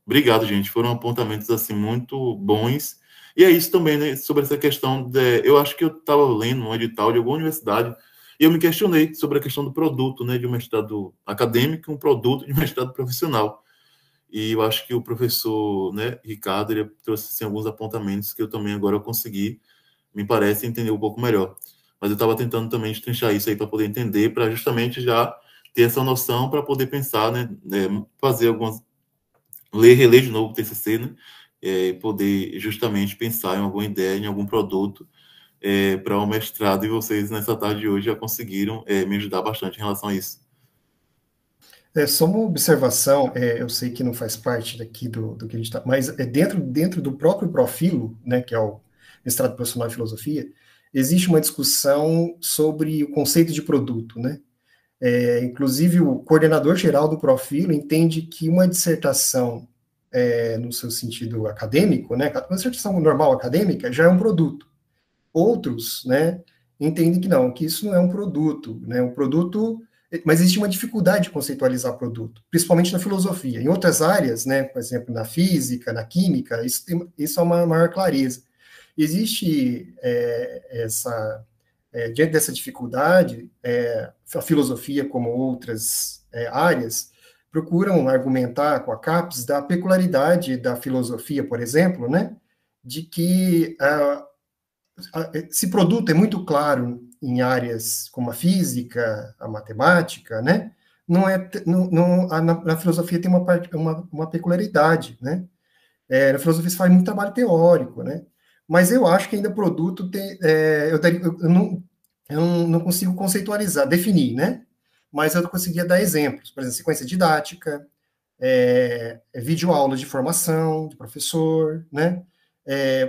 Obrigado, gente. Foram apontamentos, assim, muito bons. E é isso também, né, sobre essa questão eu acho que eu estava lendo um edital de alguma universidade e eu me questionei sobre a questão do produto, né, de um mestrado acadêmico e um produto de um mestrado profissional. E eu acho que o professor, né, Ricardo, ele trouxe assim, alguns apontamentos que eu também agora consegui, me parece, entender um pouco melhor. Mas eu estava tentando também destrinchar isso aí para poder entender, para justamente já ter essa noção para poder pensar, né, fazer algumas... reler de novo o TCC, né, poder justamente pensar em alguma ideia, em algum produto para o mestrado, e vocês, nessa tarde de hoje, já conseguiram me ajudar bastante em relação a isso. Só uma observação, eu sei que não faz parte daqui do que a gente está, mas dentro do próprio Profilo, né, que é o mestrado profissional em filosofia, existe uma discussão sobre o conceito de produto, né? Inclusive, o coordenador geral do Profilo entende que uma dissertação, no seu sentido acadêmico, né, uma dissertação normal acadêmica, já é um produto. Outros, né, entendem que não, que isso não é um produto, né, um produto... Mas existe uma dificuldade de conceitualizar produto, principalmente na filosofia. Em outras áreas, né, por exemplo, na física, na química, isso é uma maior clareza. Existe diante dessa dificuldade, a filosofia, como outras áreas, procuram argumentar com a CAPES da peculiaridade da filosofia, por exemplo, né, de que esse produto é muito claro em áreas como a física, a matemática, né? Na filosofia tem uma peculiaridade, né? Na filosofia se faz muito trabalho teórico, né? Mas eu acho que ainda produto tem, eu não consigo conceitualizar, definir, né? Mas eu conseguiria dar exemplos, por exemplo, sequência didática, videoaulas de formação de professor, né?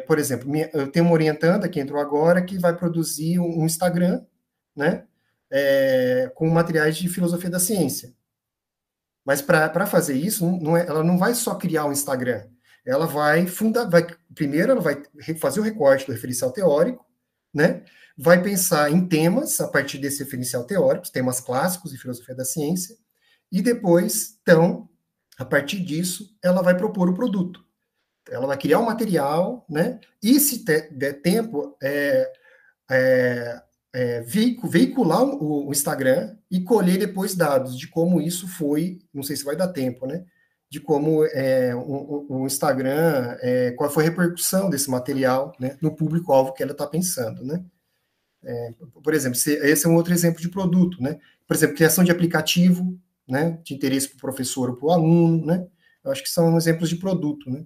Por exemplo, eu tenho uma orientanda que entrou agora que vai produzir um Instagram, né, com materiais de filosofia da ciência. Mas para fazer isso, ela não vai só criar um Instagram. Ela primeiro ela vai fazer o recorte do referencial teórico, né, vai pensar em temas a partir desse referencial teórico, temas clássicos de filosofia da ciência, e depois, então, a partir disso, ela vai propor o produto. Ela vai criar um material, né? E se der tempo, veicular o Instagram e colher depois dados de como isso foi, não sei se vai dar tempo, né? De como o Instagram, qual foi a repercussão desse material, né, no público-alvo que ela está pensando, né? Por exemplo, esse é um outro exemplo de produto, né? Por exemplo, criação de aplicativo, né, de interesse para o professor ou para o aluno, né? Eu acho que são exemplos de produto, né?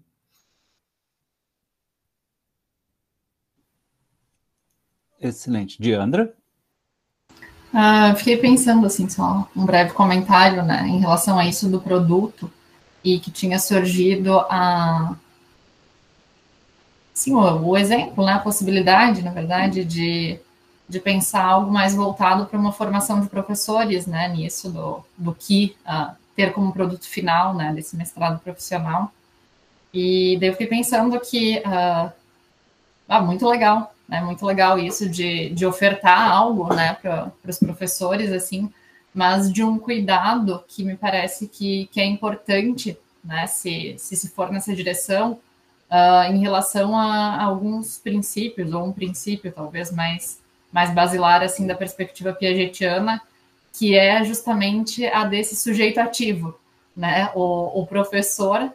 Excelente. Diandra? Fiquei pensando, assim, só um breve comentário, né, em relação a isso do produto, e que tinha surgido assim, o exemplo, né, a possibilidade, na verdade, de pensar algo mais voltado para uma formação de professores, né, nisso, do que ter como produto final, né, desse mestrado profissional. E daí eu fiquei pensando que, muito legal, né, muito legal isso de ofertar algo, né, para os professores, assim, mas de um cuidado que me parece que é importante, né, se for nessa direção, em relação a alguns princípios, ou um princípio talvez mais basilar, assim, da perspectiva piagetiana, que é justamente a desse sujeito ativo, né, o professor,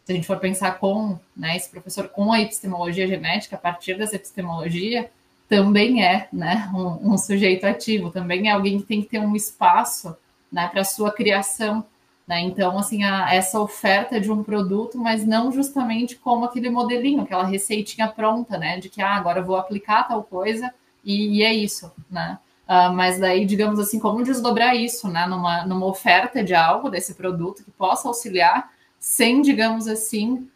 se a gente for pensar com, né, esse professor com a epistemologia genética, a partir dessa epistemologia, também é, né, um sujeito ativo, também é alguém que tem que ter um espaço, né, para a sua criação, né? Então, assim, essa oferta de um produto, mas não justamente como aquele modelinho, aquela receitinha pronta, né, de que agora eu vou aplicar tal coisa e é isso, né? Mas daí, digamos assim, como desdobrar isso, né, numa oferta de algo desse produto que possa auxiliar, sem, digamos assim,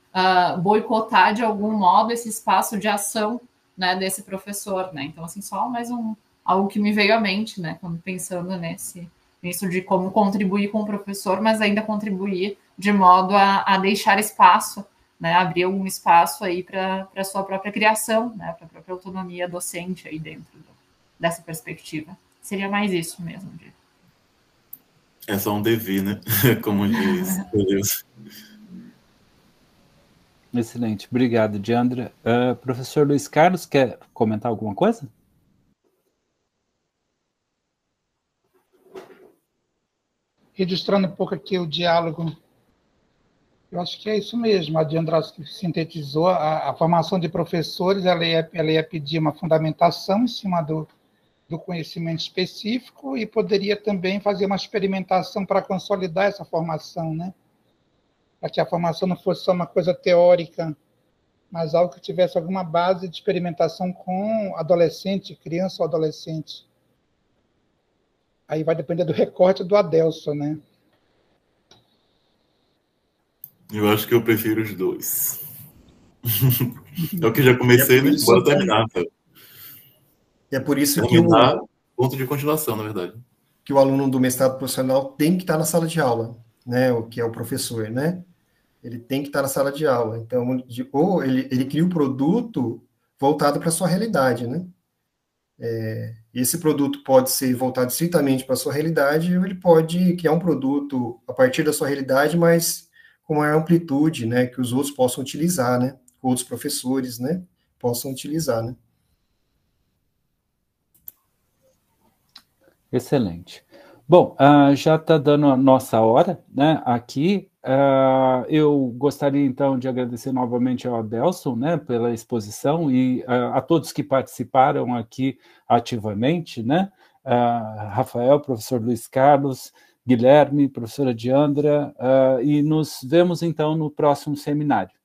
boicotar de algum modo esse espaço de ação, né, desse professor, né? Então, assim, só mais algo que me veio à mente, né, quando pensando nisso de como contribuir com o professor, mas ainda contribuir de modo a deixar espaço, né, abrir algum espaço aí para a sua própria criação, né, para a própria autonomia docente aí dentro dessa perspectiva. Seria mais isso mesmo, Diego. É só um dever, né? Como diz Deus. Excelente, obrigado, Diandra. Professor Luiz Carlos, quer comentar alguma coisa? Registrando um pouco aqui o diálogo, eu acho que é isso mesmo, a Diandra sintetizou, a formação de professores, ela ia pedir uma fundamentação em cima do conhecimento específico e poderia também fazer uma experimentação para consolidar essa formação, né? Para que a formação não fosse só uma coisa teórica, mas algo que tivesse alguma base de experimentação com adolescente, criança ou adolescente. Aí vai depender do recorte do Adelson, né? Eu acho que eu prefiro os dois. É o que já comecei, né? Bora terminar. É por isso terminar, ponto de continuação, na verdade. Que o aluno do mestrado profissional tem que estar na sala de aula, né? O que é o professor, né? Ele tem que estar na sala de aula. Então, ou ele cria um produto voltado para a sua realidade, né? Esse produto pode ser voltado estritamente para a sua realidade, ou ele pode criar um produto a partir da sua realidade, mas com maior amplitude, né? Que os outros possam utilizar, né? Outros professores, né? Possam utilizar, né? Excelente. Bom, já está dando a nossa hora, né, aqui. Eu gostaria, então, de agradecer novamente ao Adelson, né, pela exposição e a todos que participaram aqui ativamente, né, Rafael, professor Luiz Carlos, Guilherme, professora Diandra, e nos vemos, então, no próximo seminário.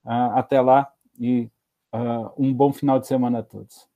Até lá e um bom final de semana a todos.